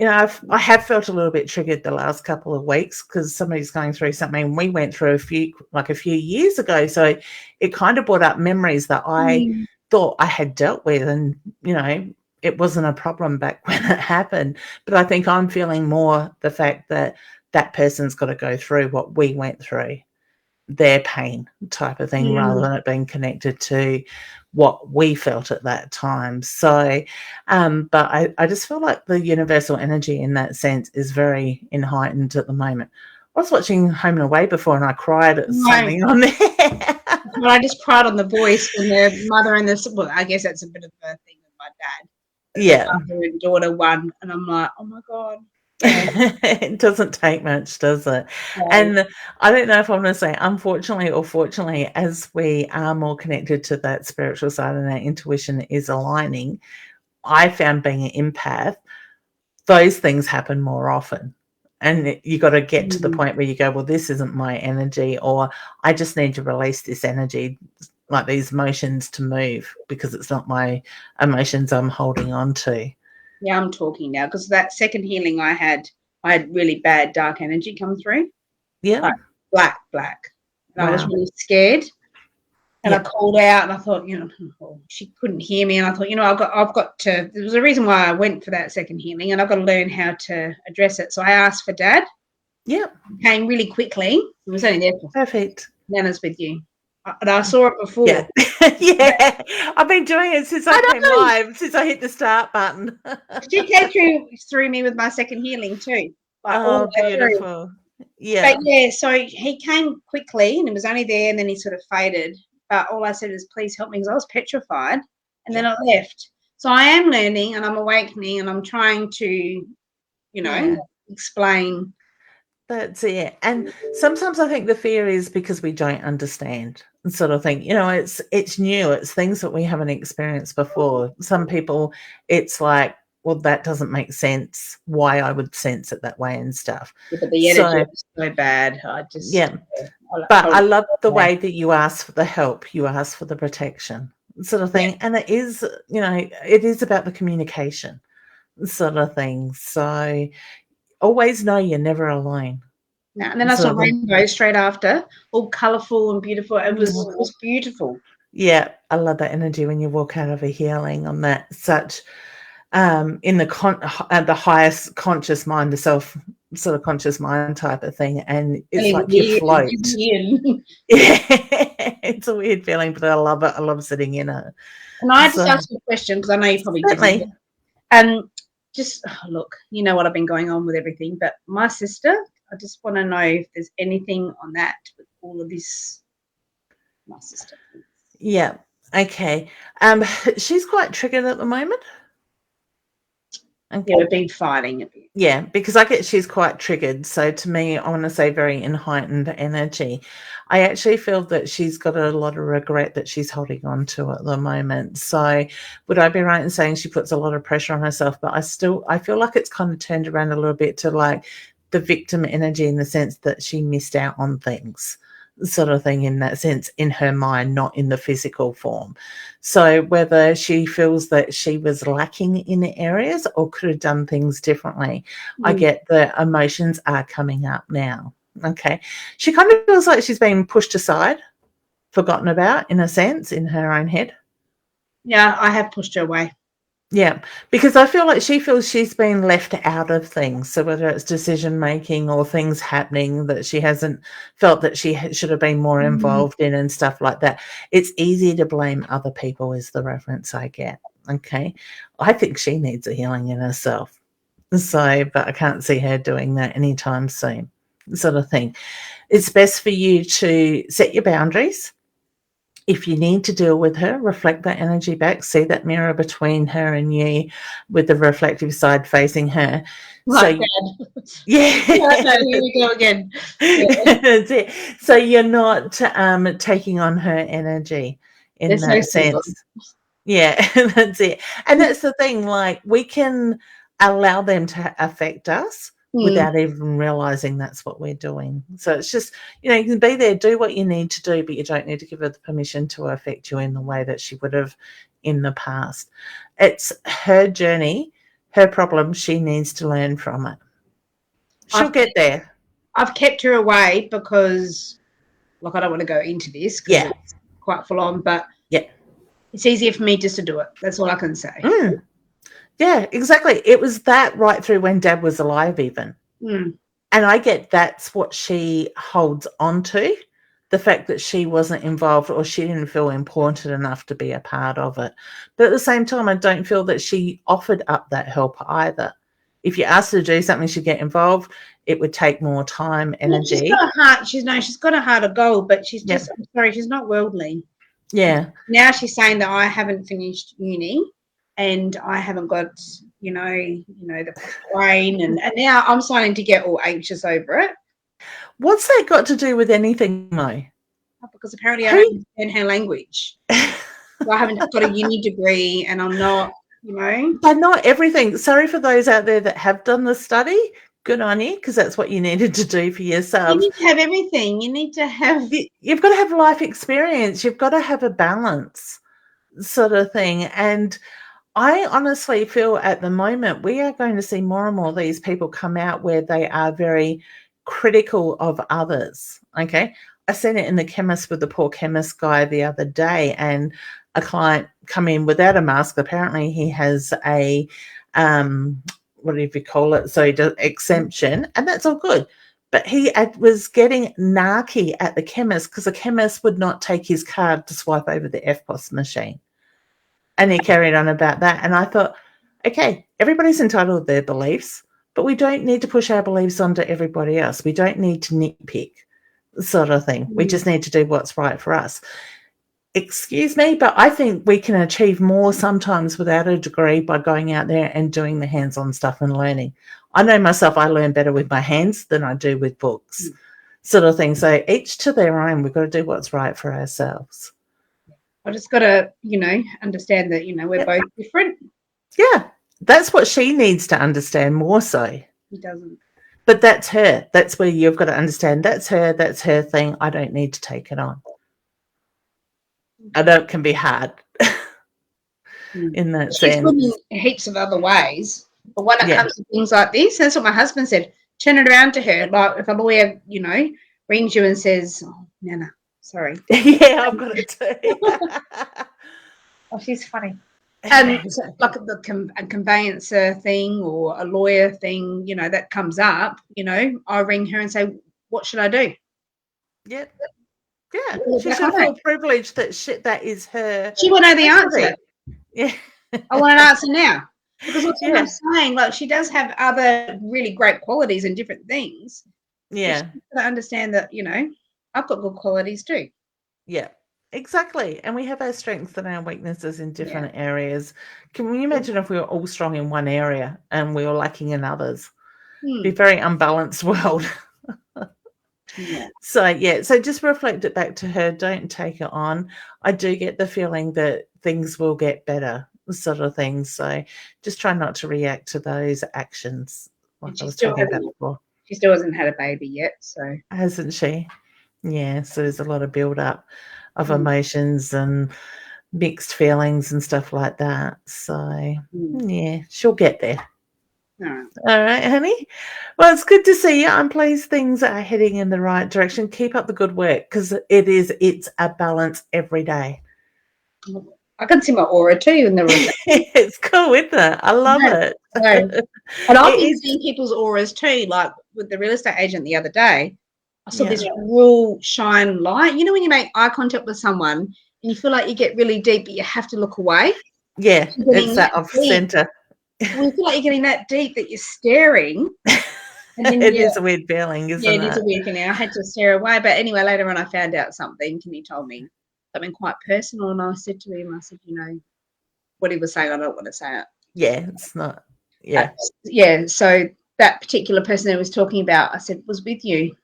[SPEAKER 1] I have felt a little bit triggered the last couple of weeks because somebody's going through something we went through a few years ago. So it kind of brought up memories that I thought I had dealt with and, it wasn't a problem back when it happened. But I think I'm feeling more the fact that that person's got to go through what we went through, their pain type of thing, rather than it being connected to what we felt at that time. So, but I just feel like the universal energy in that sense is very heightened at the moment. I was watching Home and Away before and I cried at something on there.
[SPEAKER 2] But I just cried on the voice when the mother and the, well, I guess that's a bit of a thing with my dad.
[SPEAKER 1] Yeah.
[SPEAKER 2] The mother and daughter won, and I'm like, oh my God.
[SPEAKER 1] It doesn't take much, does it?
[SPEAKER 2] Yeah.
[SPEAKER 1] And I don't know if I'm going to say unfortunately or fortunately, as we are more connected to that spiritual side and our intuition is aligning, I found being an empath, those things happen more often. And you got to get to the point where you go, well, this isn't my energy, or I just need to release this energy, like these emotions, to move, because it's not my emotions I'm holding on to.
[SPEAKER 2] Yeah, I'm talking now, because that second healing I had really bad dark energy come through.
[SPEAKER 1] Yeah.
[SPEAKER 2] Like black. And I was
[SPEAKER 1] Wow.
[SPEAKER 2] really scared. And
[SPEAKER 1] Yeah.
[SPEAKER 2] I called out, and I thought, she couldn't hear me. And I thought, I've got to, there was a reason why I went for that second healing, and I've got to learn how to address it. So I asked for Dad.
[SPEAKER 1] Yeah.
[SPEAKER 2] Came really quickly. It was only there for
[SPEAKER 1] Perfect.
[SPEAKER 2] Nana's with you. And I saw it before.
[SPEAKER 1] Yeah. Yeah. I've been doing it since I came live, since I hit the start button.
[SPEAKER 2] She came through me with my second healing too.
[SPEAKER 1] Oh, beautiful. Yeah.
[SPEAKER 2] But yeah, so he came quickly, and it was only there, and then he sort of faded. But all I said is, please help me, because I was petrified, and then I left. So I am learning, and I'm awakening, and I'm trying to, explain.
[SPEAKER 1] That's it. And sometimes I think the fear is because we don't understand, sort of thing. It's new. It's things that we haven't experienced before. Some people, it's like, well, that doesn't make sense, why I would sense it that way and stuff.
[SPEAKER 2] Yeah, but the energy was so bad.
[SPEAKER 1] But I love the way that you ask for the help, you ask for the protection, sort of thing. And it is, it is about the communication, sort of thing. So always know you're never alone.
[SPEAKER 2] Yeah, and then I saw rainbow straight after, all colourful and beautiful. It was beautiful.
[SPEAKER 1] Yeah, I love that energy when you walk out of a healing on that such in the highest conscious mind, the self sort of conscious mind type of thing, and it's like you float. Yeah, it's a weird feeling, but I love it. I love sitting in it.
[SPEAKER 2] Can I just ask you a question, because I know you probably didn't. Just look, you know what I've been going on with everything, but my sister, I just want to know if there's anything on that with all of this. My sister.
[SPEAKER 1] Yeah. Okay. She's quite triggered at the moment.
[SPEAKER 2] Okay. Yeah, we've been fighting a bit.
[SPEAKER 1] Yeah, because I get she's quite triggered. So to me, I want to say very in heightened energy. I actually feel that she's got a lot of regret that she's holding on to at the moment. So would I be right in saying she puts a lot of pressure on herself? But I feel like it's kind of turned around a little bit to like the victim energy, in the sense that she missed out on things, sort of thing, in that sense, in her mind, not in the physical form. So whether she feels that she was lacking in areas or could have done things differently, I get the emotions are coming up now. Okay. She kind of feels like she's been pushed aside, forgotten about, in a sense, in her own head.
[SPEAKER 2] Yeah, I have pushed her away.
[SPEAKER 1] Yeah, because I feel like she feels she's been left out of things. So whether it's decision making or things happening that she hasn't felt that she should have been more involved in and stuff like that, it's easy to blame other people, is the reference I get. Okay. I think she needs a healing in herself. So, but I can't see her doing that anytime soon, sort of thing. It's best for you to set your boundaries. If you need to deal with her, reflect that energy back, see that mirror between her and you with the reflective side facing her.
[SPEAKER 2] Like
[SPEAKER 1] yeah.
[SPEAKER 2] Here we go again.
[SPEAKER 1] Yeah. That's it. So you're not taking on her energy in that sense. Yeah, that's it. And that's the thing, like we can allow them to affect us without even realizing that's what we're doing. So it's just, you can be there, do what you need to do, but you don't need to give her the permission to affect you in the way that she would have in the past. It's her journey, her problem. She needs to learn from it. She'll get there.
[SPEAKER 2] I've kept her away because, look, I don't want to go into this because it's quite full on, but it's easier for me just to do it. That's all I can say.
[SPEAKER 1] Yeah, exactly. It was that right through when Dad was alive even. And I get that's what she holds on to, the fact that she wasn't involved or she didn't feel important enough to be a part of it. But at the same time, I don't feel that she offered up that help either. If you asked her to do something, she'd get involved. it would take more time, energy.
[SPEAKER 2] She's got a heart. She's got a heart of gold, but she's just, I'm sorry, she's not worldly.
[SPEAKER 1] Yeah.
[SPEAKER 2] Now she's saying that I haven't finished uni and I haven't got, the brain, and now I'm starting to get all anxious over it.
[SPEAKER 1] What's that got to do with anything, though?
[SPEAKER 2] Because apparently I don't understand her language. So I haven't got a uni degree and I'm not,
[SPEAKER 1] But not everything. Sorry for those out there that have done the study. Good on you, because that's what you needed to do for yourself.
[SPEAKER 2] You need to have everything. You need to have...
[SPEAKER 1] You've got to have life experience. You've got to have a balance sort of thing. And I honestly feel at the moment we are going to see more and more of these people come out where they are very critical of others, okay? I seen it in the chemist with the poor chemist guy the other day, and a client come in without a mask. Apparently he has a... whatever you call it, so he does exemption, and that's all good. But he was getting narky at the chemist because the chemist would not take his card to swipe over the EFTPOS machine. And he carried on about that. And I thought, okay, everybody's entitled to their beliefs, but we don't need to push our beliefs onto everybody else. We don't need to nitpick sort of thing. We just need to do what's right for us. Excuse me, but I think we can achieve more sometimes without a degree by going out there and doing the hands-on stuff and learning. I know myself, I learn better with my hands than I do with books, sort of thing. So each to their own. We've got to do what's right for ourselves.
[SPEAKER 2] I just got to, understand that, we're both different.
[SPEAKER 1] Yeah, that's what she needs to understand more so.
[SPEAKER 2] He doesn't.
[SPEAKER 1] But that's her. That's where you've got to understand that's her thing. I don't need to take it on. I know it can be hard in that sense.
[SPEAKER 2] She's good in heaps of other ways. But when it comes to things like this, that's what my husband said. Turn it around to her. Like if a lawyer, rings you and says, "Oh, Nana, sorry."
[SPEAKER 1] Yeah, I've got it too.
[SPEAKER 2] Oh, she's funny. And like a conveyancer thing or a lawyer thing, that comes up, I ring her and say, "What should I do?"
[SPEAKER 1] Yep. Yeah, she should feel privileged that is her.
[SPEAKER 2] She will know the answer.
[SPEAKER 1] Yeah.
[SPEAKER 2] I want an answer now. Because what's what I'm saying, like she does have other really great qualities and different things.
[SPEAKER 1] Yeah.
[SPEAKER 2] She's got to understand that, I've got good qualities too.
[SPEAKER 1] Yeah, exactly. And we have our strengths and our weaknesses in different areas. Can you imagine if we were all strong in one area and we were lacking in others? It'd be a very unbalanced world. So just reflect it back to her. Don't take it on. I do get the feeling that things will get better, sort of thing. So just try not to react to those actions. Like I was talking about before.
[SPEAKER 2] She still hasn't had a baby yet, so
[SPEAKER 1] hasn't she? Yeah. So there's a lot of build up of emotions and mixed feelings and stuff like that. So she'll get there. All right, honey. Well, it's good to see you. I'm pleased things are heading in the right direction. Keep up the good work because it's a balance every day.
[SPEAKER 2] I can see my aura too in the room.
[SPEAKER 1] It's cool, isn't it? I love it.
[SPEAKER 2] And I've been seeing people's auras too, like with the real estate agent the other day. I saw this real shine light. You know when you make eye contact with someone and you feel like you get really deep but you have to look away?
[SPEAKER 1] Yeah, it's that off centre.
[SPEAKER 2] Well, you feel like you're getting that deep that you're staring. And then
[SPEAKER 1] it is a weird feeling, isn't it?
[SPEAKER 2] Yeah, it is a weird feeling. I had to stare away. But anyway, later on I found out something and he told me something quite personal. And I said to him, what he was saying, I don't want to say it.
[SPEAKER 1] Yeah, it's not. Yeah.
[SPEAKER 2] So that particular person I was talking about, I said, was with you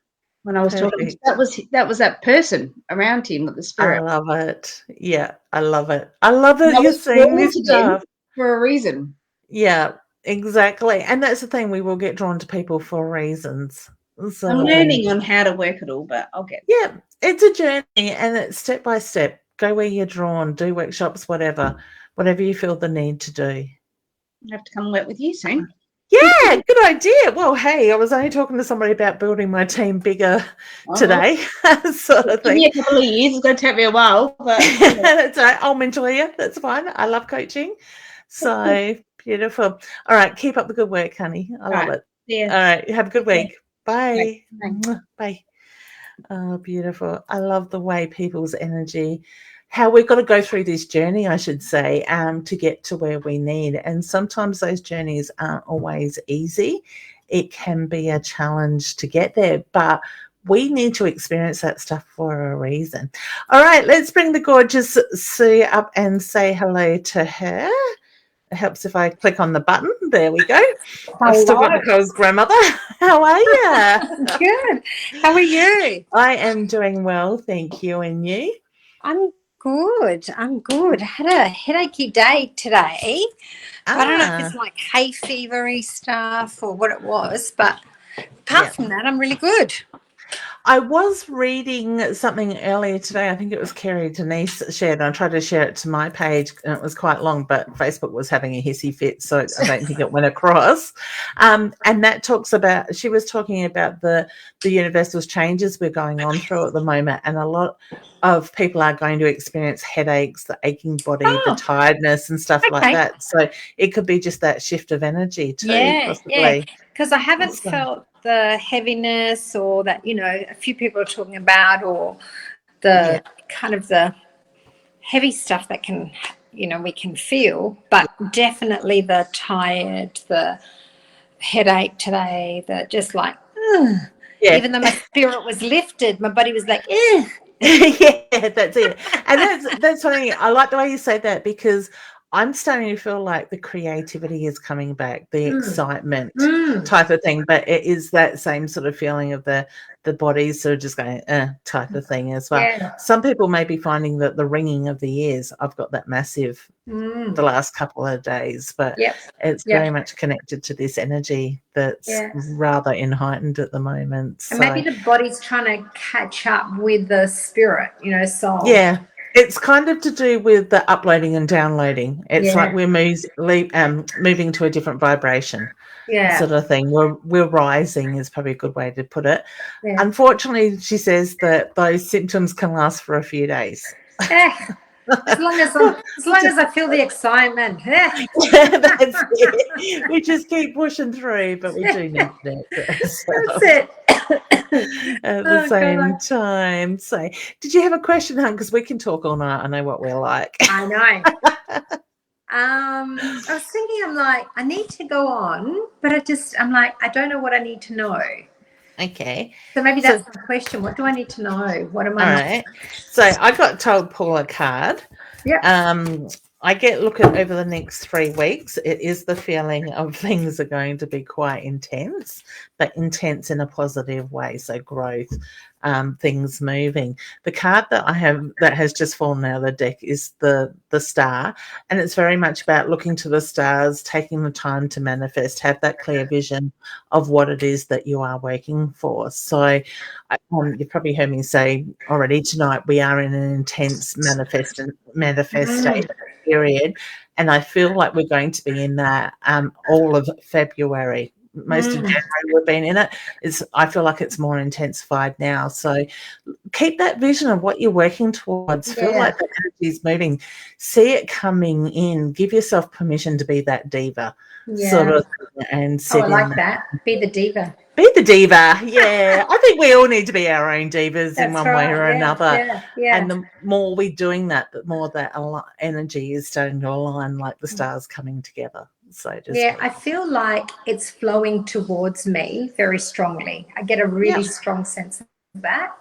[SPEAKER 2] when I was talking. That was that person around him with the spirit.
[SPEAKER 1] I love it. Yeah, I love it. I love that you're saying this stuff.
[SPEAKER 2] For a reason.
[SPEAKER 1] Yeah, exactly. And that's the thing, we will get drawn to people for reasons. So,
[SPEAKER 2] I'm learning on how to work it all, but I'll get
[SPEAKER 1] there. Yeah, it's a journey and it's step by step. Go where you're drawn, do workshops, whatever you feel the need to do.
[SPEAKER 2] I have to come work with you soon.
[SPEAKER 1] Yeah, good idea. Well, hey, I was only talking to somebody about building my team bigger today, sort of thing.
[SPEAKER 2] Give me a couple of years. It's going to take me a while, but
[SPEAKER 1] that's right. I'll mentor you. That's fine. I love coaching. So beautiful. All right, keep up the good work, honey. I love it.
[SPEAKER 2] Yeah.
[SPEAKER 1] All right, have a good week. Bye.
[SPEAKER 2] Bye.
[SPEAKER 1] Bye. Oh, beautiful. I love the way people's energy, how we've got to go through this journey, I should say, to get to where we need. And sometimes those journeys aren't always easy. it can be a challenge to get there. But we need to experience that stuff for a reason. All right, let's bring the gorgeous Sue up and say hello to her. It helps if I click on the button. There we go. I've still got Nicole's grandmother. How are you?
[SPEAKER 3] Good. How are you?
[SPEAKER 1] I am doing well, thank you. And you?
[SPEAKER 3] I'm good. I had a headachy day today. I don't know if it's like hay fevery stuff or what it was, but apart from that, I'm really good.
[SPEAKER 1] I was reading something earlier today. I think it was Kerry Denise shared, and I tried to share it to my page, and it was quite long, but Facebook was having a hissy fit, so I don't think it went across. And that talks about, she was talking about the universal changes we're going on through at the moment, and a lot of people are going to experience headaches, the aching body, the tiredness and stuff like that. So it could be just that shift of energy too, possibly.
[SPEAKER 3] Yeah, because I haven't felt the heaviness or that, a few people are talking about, or the kind of the heavy stuff that can, we can feel, but definitely the tired, the headache today, the just like, even though my spirit was lifted, my body was like,
[SPEAKER 1] yeah, that's it. And that's funny. I like the way you say that, because I'm starting to feel like the creativity is coming back, the excitement type of thing. But it is that same sort of feeling of the body's sort of just going type of thing as well. Yeah. Some people may be finding that the ringing of the ears, I've got that massive the last couple of days, but it's very much connected to this energy that's rather heightened at the moment.
[SPEAKER 3] And maybe the body's trying to catch up with the spirit, soul.
[SPEAKER 1] Yeah. It's kind of to do with the uploading and downloading. It's like we're moving to a different vibration, sort of thing. We're rising is probably a good way to put it. Yeah. Unfortunately, she says that those symptoms can last for a few days.
[SPEAKER 3] As long as I feel the excitement.
[SPEAKER 1] That's it. We just keep pushing through, but we do need it.
[SPEAKER 3] That's it.
[SPEAKER 1] At the same time. So, did you have a question, hon? Because we can talk all night. I know what we're like.
[SPEAKER 3] I know. I was thinking, I'm like, I need to go on, but I'm like, I don't know what I need to know.
[SPEAKER 1] Okay.
[SPEAKER 3] So maybe that's the question. What do I need to know? What am I?
[SPEAKER 1] All right. So I got told pull a card.
[SPEAKER 3] Yeah.
[SPEAKER 1] I get look at over the next 3 weeks. It is the feeling of things are going to be quite intense, but intense in a positive way. So growth, things moving. The card that I have that has just fallen out of the deck is the star, and it's very much about looking to the stars, taking the time to manifest, have that clear vision of what it is that you are working for. So you've probably heard me say already tonight, we are in an intense manifestation period, and I feel like we're going to be in that all of February. Most of January we've been in it. I feel like it's more intensified now. So keep that vision of what you're working towards. Feel like the energy is moving. See it coming in. Give yourself permission to be that diva sort of thing, and sit
[SPEAKER 3] I like that. Be the diva.
[SPEAKER 1] Be the diva. Yeah. I think we all need to be our own divas in one way or another.
[SPEAKER 3] Yeah.
[SPEAKER 1] And the more we're doing that, the more that energy is starting to align, like the stars coming together. So
[SPEAKER 3] I feel like it's flowing towards me very strongly. I get a really strong sense of that.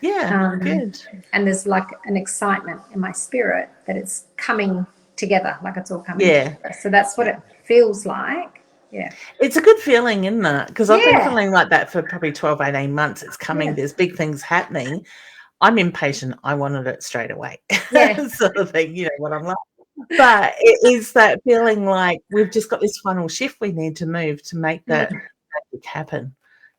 [SPEAKER 1] Yeah, good.
[SPEAKER 3] And there's like an excitement in my spirit that it's coming together, like it's all coming together. So that's what it feels like. Yeah.
[SPEAKER 1] It's a good feeling, isn't it? Because I've been feeling like that for probably 12, 18 months. It's coming. There's big things happening. I'm impatient. I wanted it straight away. Sort of thing, what I'm like. But it is that feeling like we've just got this final shift we need to move to make that magic happen,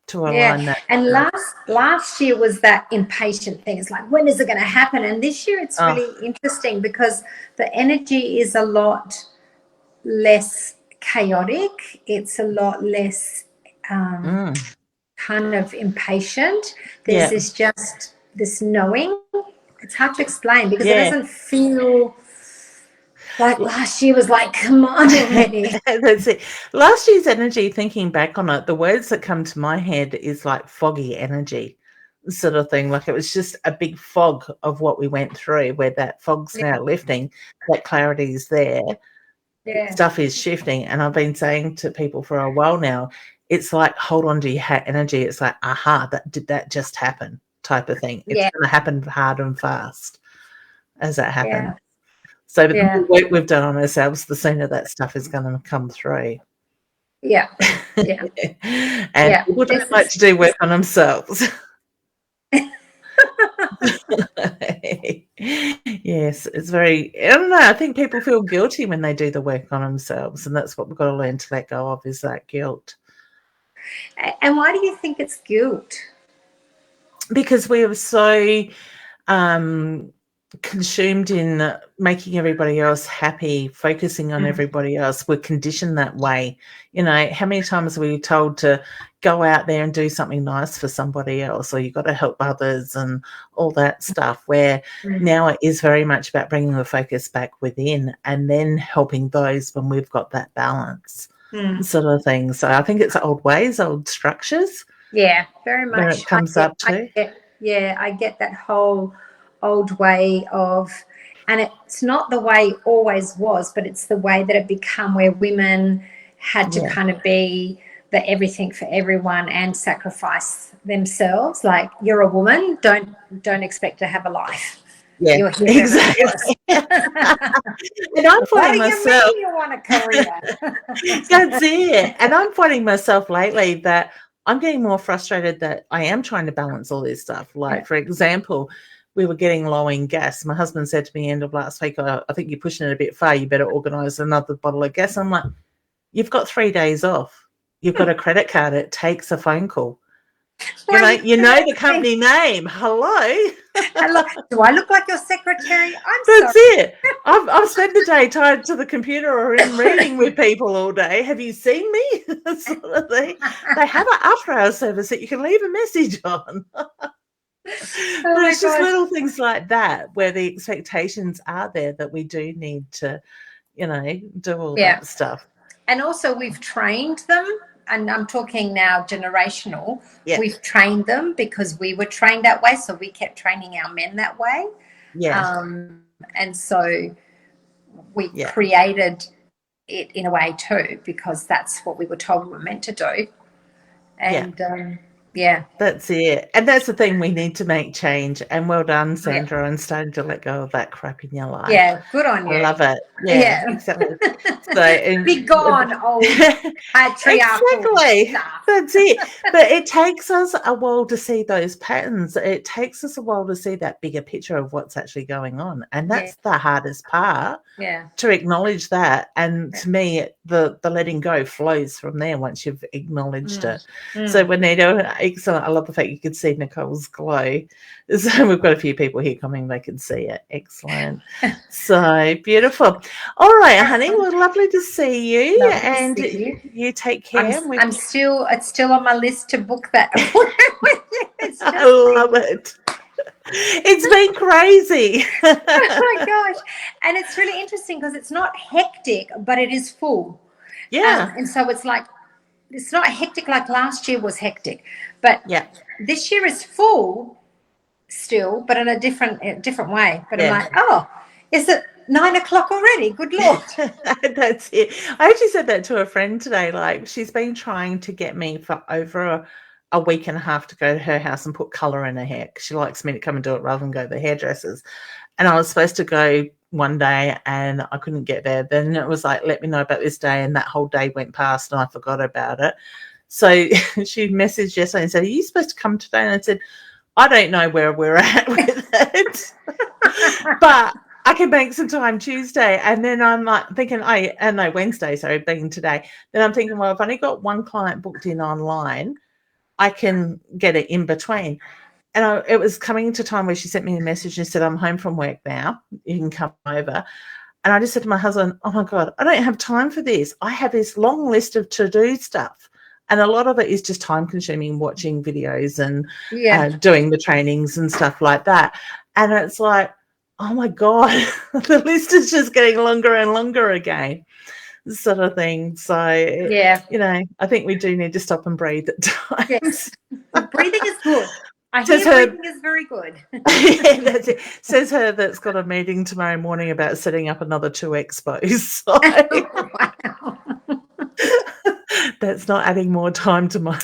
[SPEAKER 1] to align that.
[SPEAKER 3] And last year was that impatient thing. It's like, when is it going to happen? And this year it's really interesting because the energy is a lot less chaotic. It's a lot less kind of impatient. There's this knowing. It's hard to explain because it doesn't feel like last year was like, come on already.
[SPEAKER 1] That's it. Last year's energy, thinking back on it, the words that come to my head is like foggy energy sort of thing. Like it was just a big fog of what we went through, where that fog's now lifting, that clarity is there. Stuff is shifting. And I've been saying to people for a while now, it's like hold on to your energy. It's like, aha, did that just happen type of thing. It's going to happen hard and fast as that happens.
[SPEAKER 3] Yeah.
[SPEAKER 1] So the more work we've done on ourselves, the sooner that stuff is going to come through.
[SPEAKER 3] Yeah. Yeah.
[SPEAKER 1] And people don't like to do work on themselves. Yes, it's very, I don't know, I think people feel guilty when they do the work on themselves, and that's what we've got to learn to let go of, is that guilt.
[SPEAKER 3] And why do you think it's guilt?
[SPEAKER 1] Because we are so consumed in making everybody else happy, focusing on everybody else. We're conditioned that way. You know, how many times are we told to go out there and do something nice for somebody else, or you've got to help others and all that stuff, where now it is very much about bringing the focus back within and then helping those when we've got that balance sort of thing. So I think it's old ways, old structures.
[SPEAKER 3] Yeah, very much.
[SPEAKER 1] Where it comes up to.
[SPEAKER 3] I get that whole old way of, and it's not the way it always was, but it's the way that it become, where women had to kind of be the everything for everyone and sacrifice themselves. Like, you're a woman, don't expect to have a life.
[SPEAKER 1] Yeah,
[SPEAKER 3] you're here
[SPEAKER 1] exactly. And I'm finding myself,
[SPEAKER 3] you want a career?
[SPEAKER 1] That's it. And I'm finding myself lately that I'm getting more frustrated that I am trying to balance all this stuff. Like, for example, we were getting low in gas. My husband said to me end of last week, I think you're pushing it a bit far. You better organise another bottle of gas. I'm like, you've got 3 days off. You've got a credit card. It takes a phone call. You know the company name. Hello.
[SPEAKER 3] Do I look like your secretary?
[SPEAKER 1] That's it. I've spent the day tied to the computer or in reading with people all day. Have you seen me? Sort of thing. They have an after-hours service that you can leave a message on. But it's just little things like that where the expectations are there that we do need to, do all that stuff.
[SPEAKER 3] And also we've trained them, and I'm talking now generational.
[SPEAKER 1] Yeah.
[SPEAKER 3] We've trained them because we were trained that way, so we kept training our men that way.
[SPEAKER 1] Yeah.
[SPEAKER 3] And so we created it in a way too, because that's what we were told we were meant to do. And
[SPEAKER 1] that's it. And that's the thing, we need to make change. And well done, Sandra, on starting to let go of that crap in your life.
[SPEAKER 3] Yeah, good on you.
[SPEAKER 1] I love it. Yeah. Exactly. So,
[SPEAKER 3] be gone, old patriarchal stuff.
[SPEAKER 1] That's it. But it takes us a while to see those patterns. It takes us a while to see that bigger picture of what's actually going on. And that's the hardest part.
[SPEAKER 3] Yeah.
[SPEAKER 1] To acknowledge that. And to me, the letting go flows from there once you've acknowledged it. So when they do, excellent. I love the fact you could see Nicole's glow. So we've got a few people here coming, they can see it. Excellent. So beautiful. All right, honey. Well, lovely to see you.
[SPEAKER 3] Lovely
[SPEAKER 1] and
[SPEAKER 3] to see
[SPEAKER 1] you take care.
[SPEAKER 3] It's still on my list to book that appointment with you.
[SPEAKER 1] I love it. It's been crazy.
[SPEAKER 3] Oh my gosh. And it's really interesting because it's not hectic, but it is full.
[SPEAKER 1] Yeah.
[SPEAKER 3] And so it's like, it's not hectic like last year was hectic, but this year is full still, but in a different way. But I'm like, oh, is it 9 o'clock already? Good Lord.
[SPEAKER 1] That's it. I actually said that to a friend today. Like, she's been trying to get me for over a week and a half to go to her house and put colour in her hair, because she likes me to come and do it rather than go to the hairdressers. And I was supposed to go one day and I couldn't get there. Then it was like, let me know about this day, and that whole day went past and I forgot about it. So she messaged yesterday and said, are you supposed to come today? And I said, I don't know where we're at with it, but I can make some time Tuesday. And then I'm like thinking, Wednesday, sorry, being today. Then I'm thinking, well, I've only got one client booked in online, I can get it in between. And it was coming to time where she sent me a message and said, I'm home from work now. You can come over. And I just said to my husband, oh, my God, I don't have time for this. I have this long list of to-do stuff. And a lot of it is just time-consuming, watching videos and doing the trainings and stuff like that. And it's like, oh, my God, the list is just getting longer and longer again, sort of thing. So, I think we do need to stop and breathe at times.
[SPEAKER 3] Yes. Breathing is good. I hear breathing is very good.
[SPEAKER 1] Yeah, that's it. Says her that's got a meeting tomorrow morning about setting up another 2 expos. So.
[SPEAKER 3] Wow.
[SPEAKER 1] That's not adding more time to my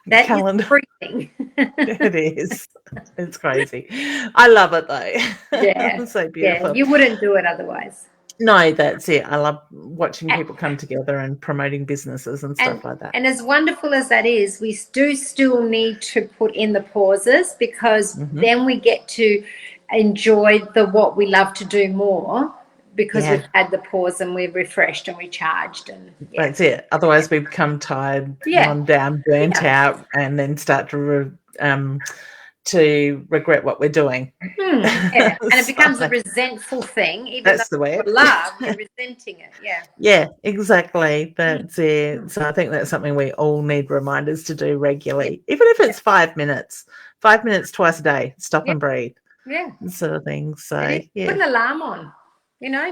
[SPEAKER 3] That
[SPEAKER 1] calendar.
[SPEAKER 3] is freezing.
[SPEAKER 1] It is. It's crazy. I love it though.
[SPEAKER 3] Yeah.
[SPEAKER 1] It's so beautiful.
[SPEAKER 3] Yeah, you wouldn't do it otherwise.
[SPEAKER 1] No, that's it. I love watching people come together and promoting businesses and stuff like that.
[SPEAKER 3] And as wonderful as that is, we do still need to put in the pauses, because then we get to enjoy what we love to do more, because we've had the pause and we're refreshed and recharged. And
[SPEAKER 1] that's it. Otherwise, we become tired, worn down, burnt out, and then start to regret what we're doing.
[SPEAKER 3] And it becomes a resentful thing, even
[SPEAKER 1] that's
[SPEAKER 3] though
[SPEAKER 1] the way.
[SPEAKER 3] we love, you're resenting it.
[SPEAKER 1] Yeah, exactly. That's it. So I think that's something we all need reminders to do regularly, even if it's 5 minutes. 5 minutes twice a day. Stop and breathe. Sort of thing. So
[SPEAKER 3] put an alarm on.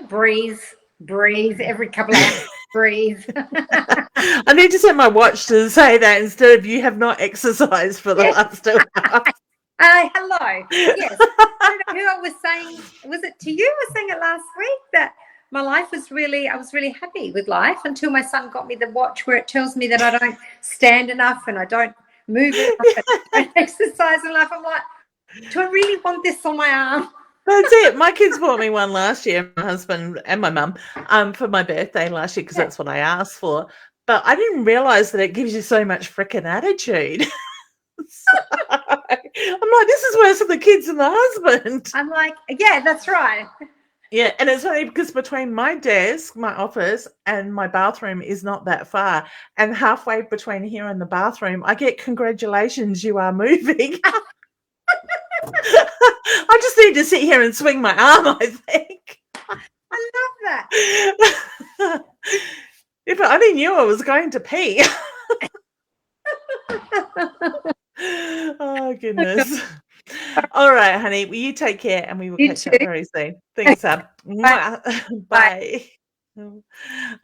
[SPEAKER 3] Breathe every couple of hours. Breathe.
[SPEAKER 1] I need to set my watch to say that instead of "you have not exercised for the last 2 hours."
[SPEAKER 3] Hello. Yes. I don't know who I was saying. Was it to you? I was saying it last week that my life was I was really happy with life until my son got me the watch where it tells me that I don't stand enough and I don't move enough and I don't exercise enough. I'm like, do I really want this on my arm?
[SPEAKER 1] That's it. My kids bought me one last year, my husband and my mum, for my birthday last year, because that's what I asked for. But I didn't realise that it gives you so much freaking attitude. So, I'm like, this is worse than the kids and the husband.
[SPEAKER 3] I'm like, yeah, that's right.
[SPEAKER 1] Yeah, and it's funny because between my desk, my office, and my bathroom is not that far. And halfway between here and the bathroom, I get "congratulations, you are moving." I just need to sit here and swing my arm, I think.
[SPEAKER 3] I love that.
[SPEAKER 1] If I only knew I was going to pee. Oh, goodness. All right, honey. Well, you take care and we will catch up very soon. Thanks, Ab. Bye.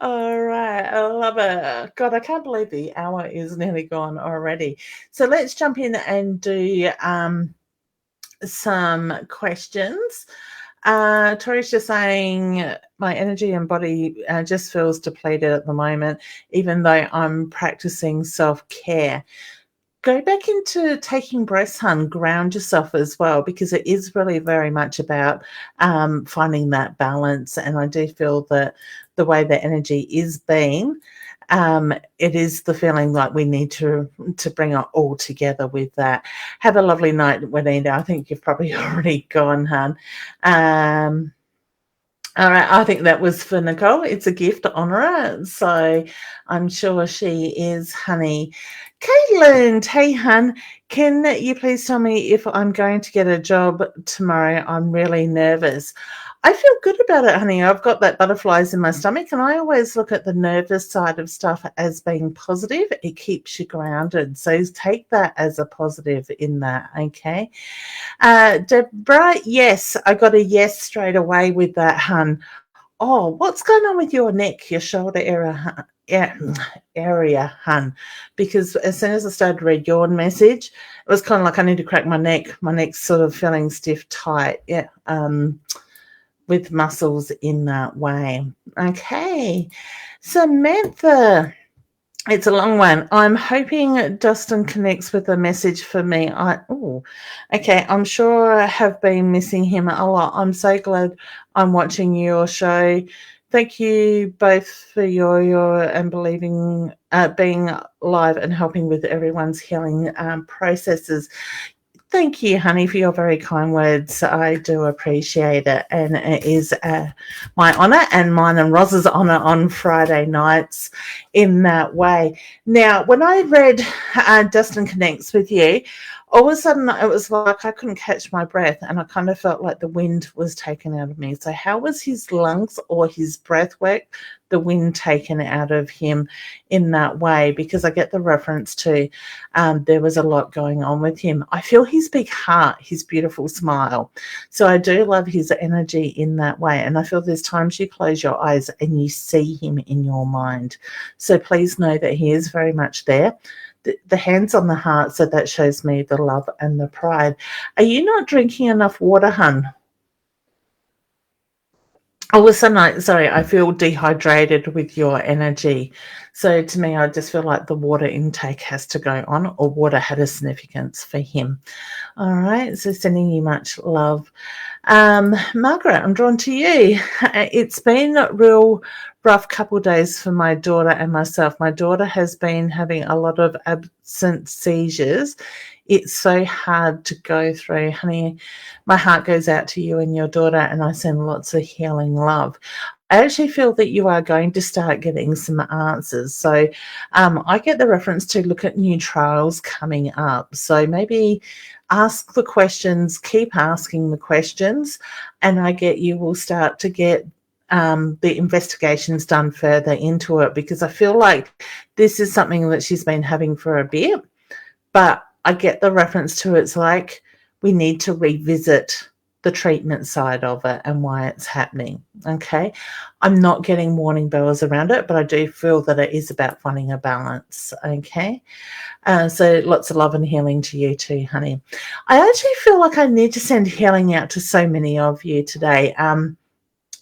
[SPEAKER 1] All right. I love it. God, I can't believe the hour is nearly gone already. So let's jump in and do some questions. Tori's just saying my energy and body just feels depleted at the moment, even though I'm practicing self-care. Go back into taking breaths, hun. Ground yourself as well, because it is really very much about finding that balance. And I do feel that the way the energy is being, it is the feeling like we need to bring it all together with that. Have a lovely night, Juanita. I think you've probably already gone, hun. All right, I think that was for Nicole. It's a gift to honour her, so I'm sure she is, honey. Caitlin, hey, hun, can you please tell me if I'm going to get a job tomorrow? I'm really nervous. I feel good about it, honey. I've got that butterflies in my stomach, and I always look at the nervous side of stuff as being positive. It keeps you grounded. So take that as a positive in that, okay? Deborah, yes, I got a yes straight away with that, hun. Oh, what's going on with your neck, your shoulder area, hun? Because as soon as I started to read your message, it was kind of like I need to crack my neck. My neck's sort of feeling stiff, tight. Yeah. With muscles in that way. Okay. Samantha, it's a long one. I'm hoping Dustin connects with a message for me. Okay. I'm sure I have been missing him a lot. I'm so glad I'm watching your show. Thank you both for your and believing, being live and helping with everyone's healing processes. Thank you, honey, for your very kind words. I do appreciate it. And it is my honour and mine and Roz's honour on Friday nights in that way. Now, when I read Dustin Connects with you, all of a sudden it was like I couldn't catch my breath and I kind of felt like the wind was taken out of me. So how was his lungs or his breath work, the wind taken out of him in that way? Because I get the reference to there was a lot going on with him. I feel his big heart, his beautiful smile. So I do love his energy in that way. And I feel there's times you close your eyes and you see him in your mind. So please know that he is very much there. The hands on the heart, so that shows me the love and the pride. Are you not drinking enough water, hun? all of a sudden, sorry, I feel dehydrated with your energy. So to me, I just feel like the water intake has to go on, or water had a significance for him. All right, so sending you much love. Margaret, I'm drawn to you. It's been a real rough couple of days for my daughter and myself. My daughter has been having a lot of absent seizures. It's so hard to go through. Honey, my heart goes out to you and your daughter, and I send lots of healing love. I actually feel that you are going to start getting some answers. So I get the reference to look at new trials coming up. So maybe ask the questions, keep asking the questions, and I get you will start to get the investigations done further into it, because I feel like this is something that she's been having for a bit, but I get the reference to it's like we need to revisit the treatment side of it and why it's happening. Okay. I'm not getting warning bells around it, but I do feel that it is about finding a balance. Okay. So lots of love and healing to you too, honey. I actually feel like I need to send healing out to so many of you today.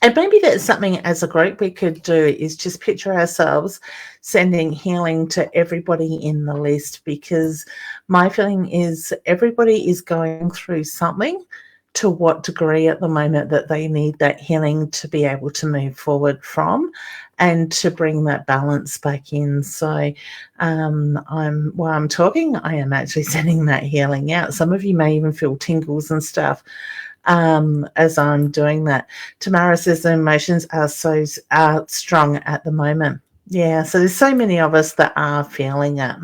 [SPEAKER 1] And maybe that's something as a group we could do, is just picture ourselves sending healing to everybody in the list, because my feeling is everybody is going through something, to what degree at the moment that they need that healing to be able to move forward from and to bring that balance back in. So while I'm talking, I am actually sending that healing out. Some of you may even feel tingles and stuff as I'm doing that. Tamara says the emotions are so strong at the moment. Yeah, so there's so many of us that are feeling it.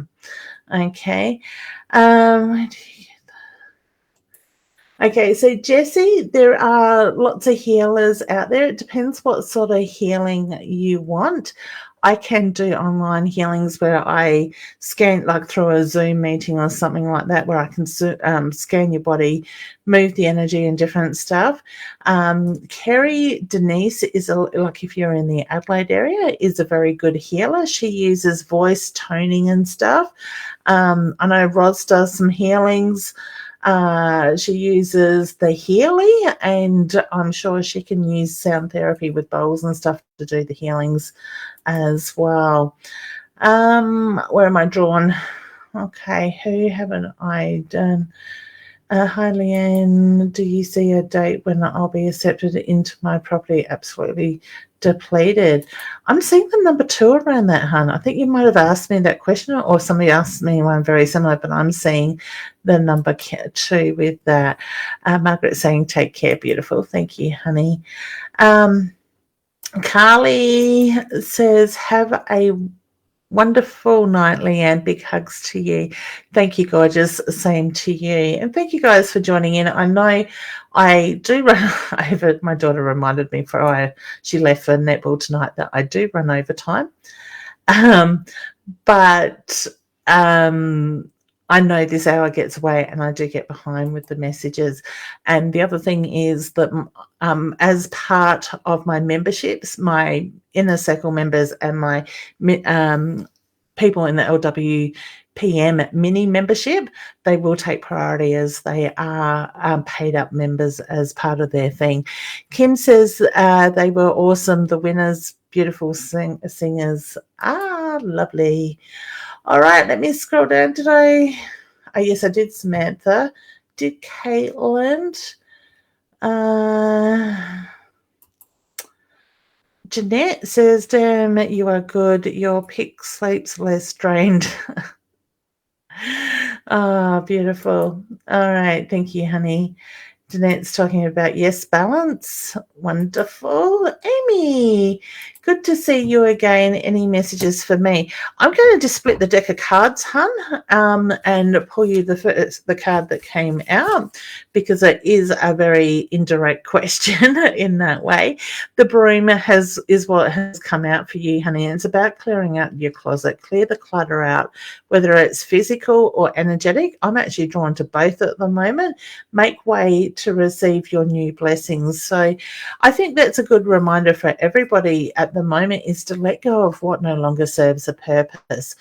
[SPEAKER 1] Okay. Okay, so Jessie, there are lots of healers out there. It depends what sort of healing you want. I can do online healings where I scan, like through a Zoom meeting or something like that, where I can scan your body, move the energy and different stuff. Kerry Denise is, like if you're in the Adelaide area, is a very good healer. She uses voice toning and stuff. I know Roz does some healings. She uses the Healy, and I'm sure she can use sound therapy with bowls and stuff to do the healings as well. Where am I drawn? Okay, who haven't I done? Hi, Leanne. Do you see a date when I'll be accepted into my property? Absolutely depleted. I'm seeing the number 2 around that, hun. I think you might have asked me that question, or somebody asked me one very similar, but I'm seeing the number 2 with that. Margaret saying, take care, beautiful. Thank you, honey. Carly says, have a wonderful night, Leanne. Big hugs to you. Thank you, gorgeous. Same to you. And thank you guys for joining in. I know I do run over. My daughter reminded me before she left for netball tonight that I do run over time. But I know this hour gets away and I do get behind with the messages. And the other thing is that as part of my memberships, my inner circle members and my people in the LWPM mini membership, they will take priority as they are paid up members as part of their thing. Kim says they were awesome. The winners, beautiful singers. Lovely. All right, let me scroll down. Did I? Oh, yes, I did, Samantha. Did Caitlin? Jeanette says, damn, you are good. Your pick sleeps less drained. Oh, beautiful. All right, thank you, honey. Jeanette's talking about yes, balance. Wonderful. Amy, good to see you again. Any messages for me? I'm going to just split the deck of cards, hun, and pull you the card that came out, because it is a very indirect question in that way. The broom is what has come out for you, honey. It's about clearing out your closet. Clear the clutter out, whether it's physical or energetic. I'm actually drawn to both at the moment. Make way to receive your new blessings. So I think that's a good reminder for everybody at the moment, is to let go of what no longer serves a purpose.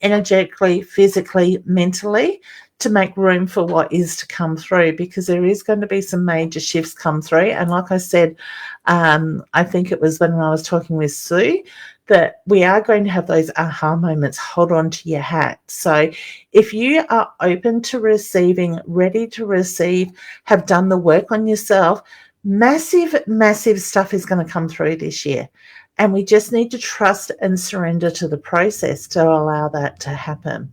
[SPEAKER 1] energetically, physically, mentally, to make room for what is to come through, because there is going to be some major shifts come through. And like I said, I think it was when I was talking with Sue, that we are going to have those aha moments. Hold on to your hat. So if you are open to receiving, ready to receive, have done the work on yourself, massive, massive stuff is going to come through this year. And we just need to trust and surrender to the process to allow that to happen.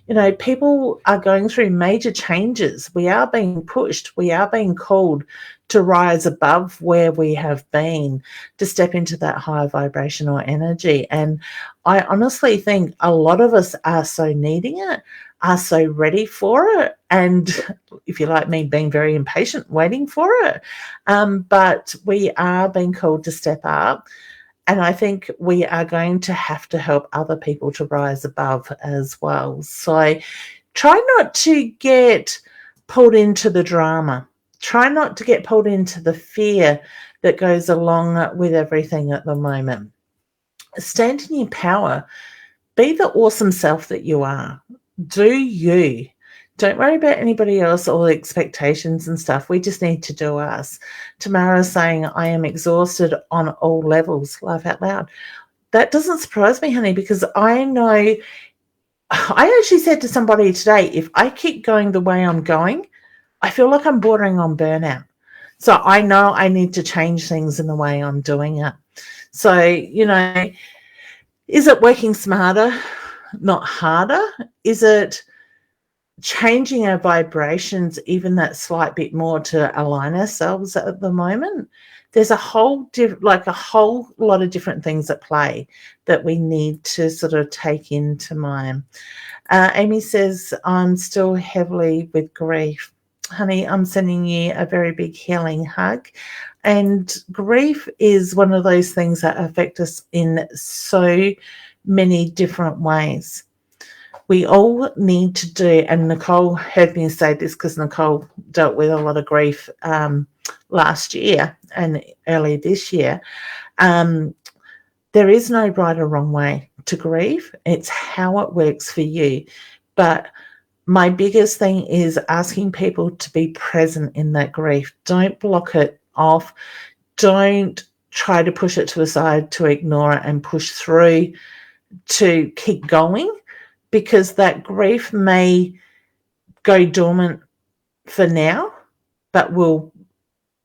[SPEAKER 1] You know, people are going through major changes. We are being pushed. We are being called to rise above where we have been, to step into that higher vibrational energy. And I honestly think a lot of us are so needing it, are so ready for it. And if you like me, being very impatient, waiting for it. But we are being called to step up. And I think we are going to have to help other people to rise above as well. So try not to get pulled into the drama. Try not to get pulled into the fear that goes along with everything at the moment. Stand in your power. Be the awesome self that you are. Do you. Don't worry about anybody else or the expectations and stuff. We just need to do us. Tamara's saying, I am exhausted on all levels. Laugh out loud. That doesn't surprise me, honey, because I know, I actually said to somebody today, if I keep going the way I'm going, I feel like I'm bordering on burnout. So I know I need to change things in the way I'm doing it. So, you know, is it working smarter, not harder? Is it changing our vibrations even that slight bit more to align ourselves at the moment? There's a whole lot of different things at play that we need to sort of take into mind. Amy says, I'm still heavily with grief. Honey, I'm sending you a very big healing hug. And grief is one of those things that affect us in so many different ways. We all need to do, and Nicole heard me say this because Nicole dealt with a lot of grief last year and early this year. There is no right or wrong way to grieve. It's how it works for you. But my biggest thing is asking people to be present in that grief. Don't block it off. Don't try to push it to the side, to ignore it and push through, to keep going, because that grief may go dormant for now, but will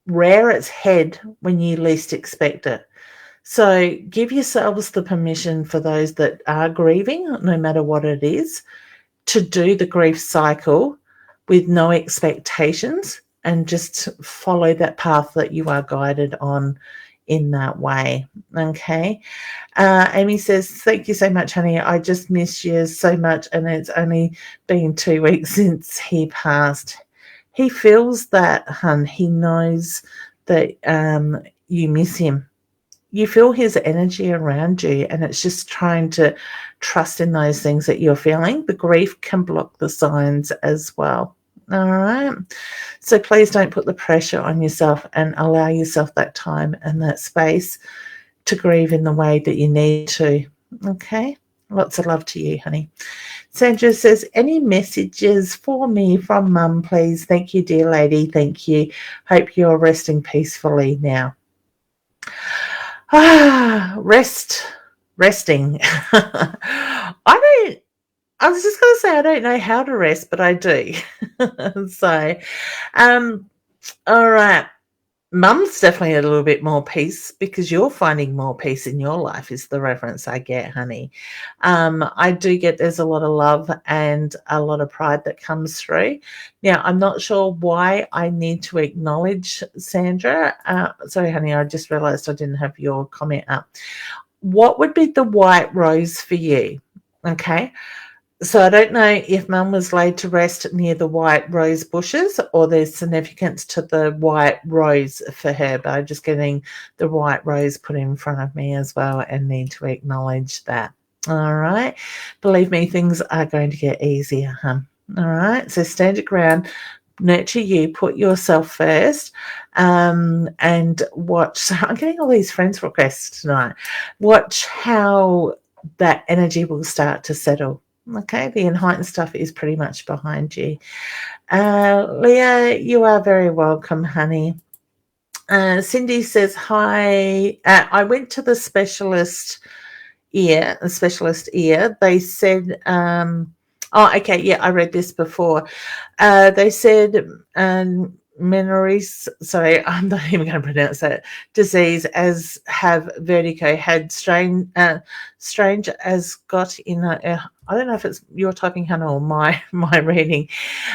[SPEAKER 1] rear its head when you least expect it. So give yourselves the permission, for those that are grieving, no matter what it is, to do the grief cycle with no expectations and just follow that path that you are guided on in that way. Okay. Amy says, thank you so much, honey. I just miss you so much, and it's only been 2 weeks since he passed. He feels that, hun. He knows that you miss him. You feel his energy around you, and it's just trying to trust in those things that you're feeling. The grief can block the signs as well. All right. So please don't put the pressure on yourself, and allow yourself that time and that space to grieve in the way that you need to. Okay. Lots of love to you, honey. Sandra says, any messages for me from Mum, please? Thank you, dear lady. Thank you. Hope you're resting peacefully now. Resting. I was just going to say I don't know how to rest, but I do. So, all right. Mum's definitely a little bit more peace, because you're finding more peace in your life, is the reference I get, honey. I do get there's a lot of love and a lot of pride that comes through. Now, I'm not sure why I need to acknowledge Sandra. Sorry, honey, I just realized I didn't have your comment up. What would be the white rose for you? Okay. So I don't know if Mum was laid to rest near the white rose bushes, or there's significance to the white rose for her, but I'm just getting the white rose put in front of me as well, and need to acknowledge that. All right. Believe me, things are going to get easier, hun. All right. So stand your ground, nurture you, put yourself first, and watch. So I'm getting all these friends requests tonight. Watch how that energy will start to settle. Okay, the enlightened stuff is pretty much behind you. Leah, you are very welcome, honey. Cindy says, hi. I went to the specialist ear. They said, okay, yeah, I read this before. They said Menorrhees, sorry, I'm not even going to pronounce that disease, as have vertigo, had strange as got in I don't know if it's your typing, Hannah, or my reading,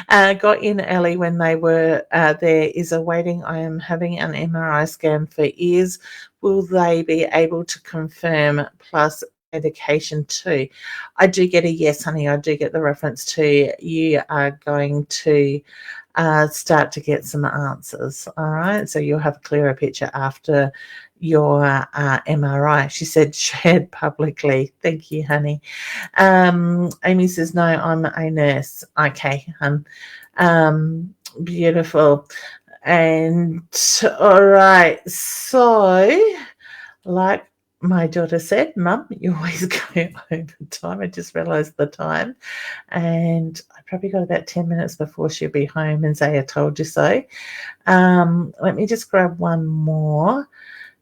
[SPEAKER 1] got in early when they were there, is awaiting. I am having an MRI scan for ears. Will they be able to confirm plus medication too? I do get a yes, honey. I do get the reference to you are going to start to get some answers. All right. So you'll have a clearer picture after your MRI. She said shared publicly. Thank you, honey. Amy says, no, I'm a nurse. Okay, beautiful. And all right. So like my daughter said, Mum, you always go over time. I just realised the time. And I probably got about 10 minutes before she'll be home and say, I told you so. Let me just grab one more.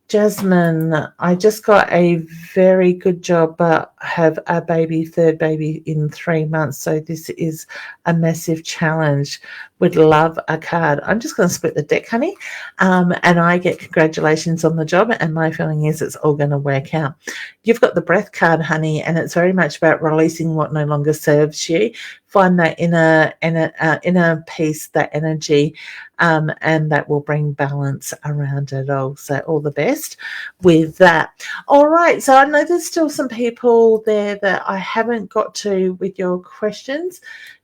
[SPEAKER 1] Jasmine, I just got a very good job, but have a third baby in 3 months. So this is a massive challenge. Would love a card. I'm just going to split the deck, honey. And I get congratulations on the job. And my feeling is it's all going to work out. You've got the breath card, honey, and it's very much about releasing what no longer serves you. Find that inner peace, that energy, and that will bring balance around it all. So all the best with that. All right. So I know there's still some people there that I haven't got to with your questions.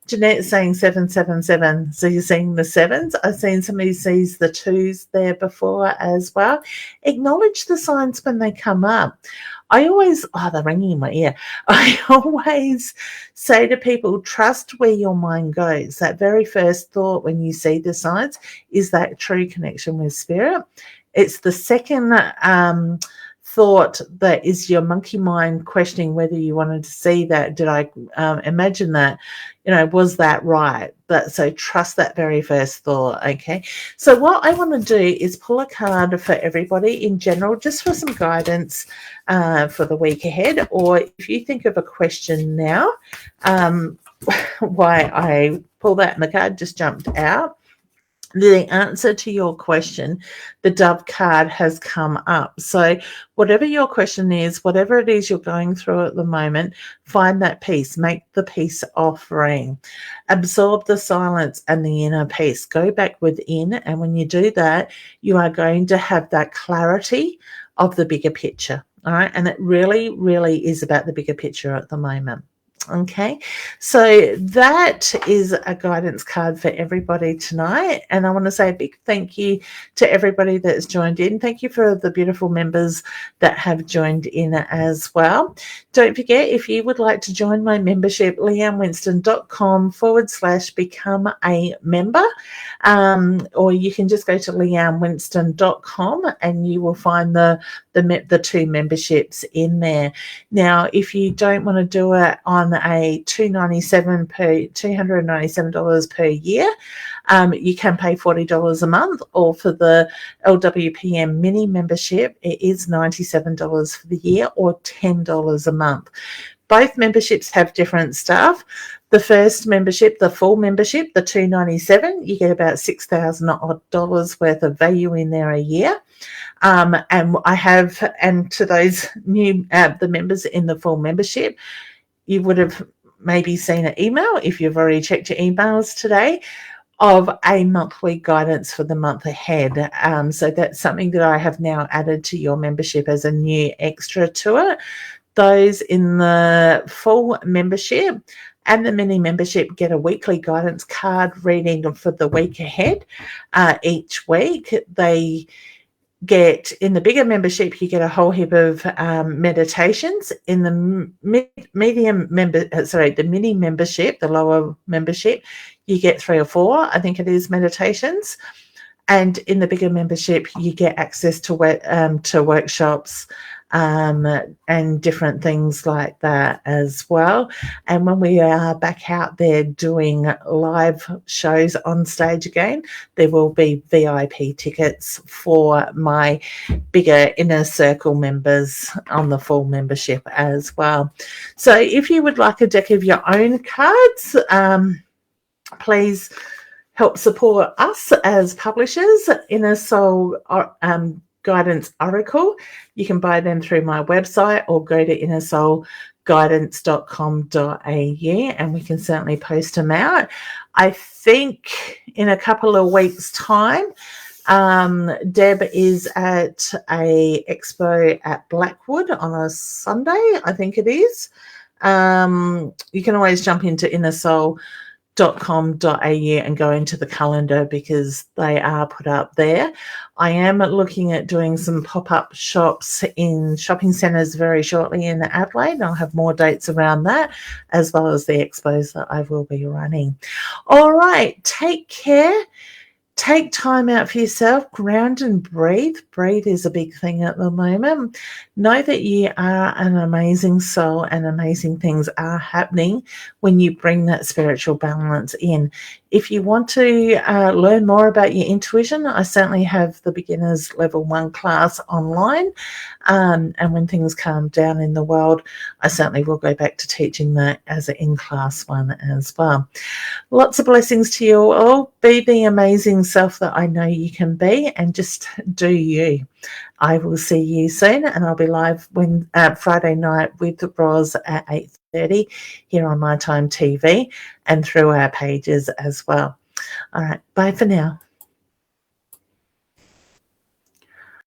[SPEAKER 1] Jeanette's saying 777. So you're seeing the sevens. I've seen somebody sees the twos there before as well. Acknowledge the signs when they come up. I always, they're ringing in my ear. I always say to people, trust where your mind goes. That very first thought when you see the signs is that true connection with spirit. It's the second thought that is your monkey mind questioning whether you wanted to see that. Did I imagine that? Was that right? But so trust that very first thought. Okay. So what I want to do is pull a card for everybody in general, just for some guidance for the week ahead. Or if you think of a question now, why I pull that and the card just jumped out. The answer to your question, the Dove card has come up. So whatever your question is, whatever it is you're going through at the moment, find that peace. Make the peace offering. Absorb the silence and the inner peace. Go back within, and when you do that, you are going to have that clarity of the bigger picture. All right, and it really, really is about the bigger picture at the moment. Okay, so that is a guidance card for everybody tonight, and I want to say a big thank you to everybody that has joined in. Thank you for the beautiful members that have joined in as well. Don't forget, if you would like to join my membership, leannewinston.com/become a member, or you can just go to leannewinston.com and you will find the two memberships in there. Now, if you don't want to do it on a $297 per year, you can pay $40 a month, or for the LWPM mini membership, it is $97 for the year or $10 a month. Both memberships have different stuff. The first membership, the full membership, the $297, you get about $6,000 worth of value in there a year. And to those new the members in the full membership, you would have maybe seen an email, if you've already checked your emails today, of a monthly guidance for the month ahead. So that's something that I have now added to your membership as a new extra to it. Those in the full membership and the mini membership get a weekly guidance card reading for the week ahead. Each week they get, in the bigger membership, you get a whole heap of meditations. In the mini membership, the lower membership, you get 3 or 4, I think it is, meditations. And in the bigger membership, you get access to workshops and different things like that as well. And when we are back out there doing live shows on stage again, there will be VIP tickets for my bigger inner circle members on the full membership as well. So if you would like a deck of your own cards, please help support us as publishers, Inner Soul Guidance Oracle. You can buy them through my website or go to innersoulguidance.com.au, and we can certainly post them out. I think in a couple of weeks' time, Deb is at a expo at Blackwood on a Sunday, I think it is. You can always jump into innersoul.com.au and go into the calendar because they are put up there. I am looking at doing some pop-up shops in shopping centres very shortly in Adelaide. I'll have more dates around that, as well as the expos that I will be running. All right, take care. Take time out for yourself, ground and breathe. Breathe is a big thing at the moment. Know that you are an amazing soul and amazing things are happening when you bring that spiritual balance in. If you want to learn more about your intuition, I certainly have the beginners level 1 class online. And when things calm down in the world, I certainly will go back to teaching that as an in-class one as well. Lots of blessings to you all. Be the amazing self that I know you can be, and just do you. I will see you soon, and I'll be live Friday night with Roz at 8:30 here on My Time TV and through our pages as well. All right, bye for now.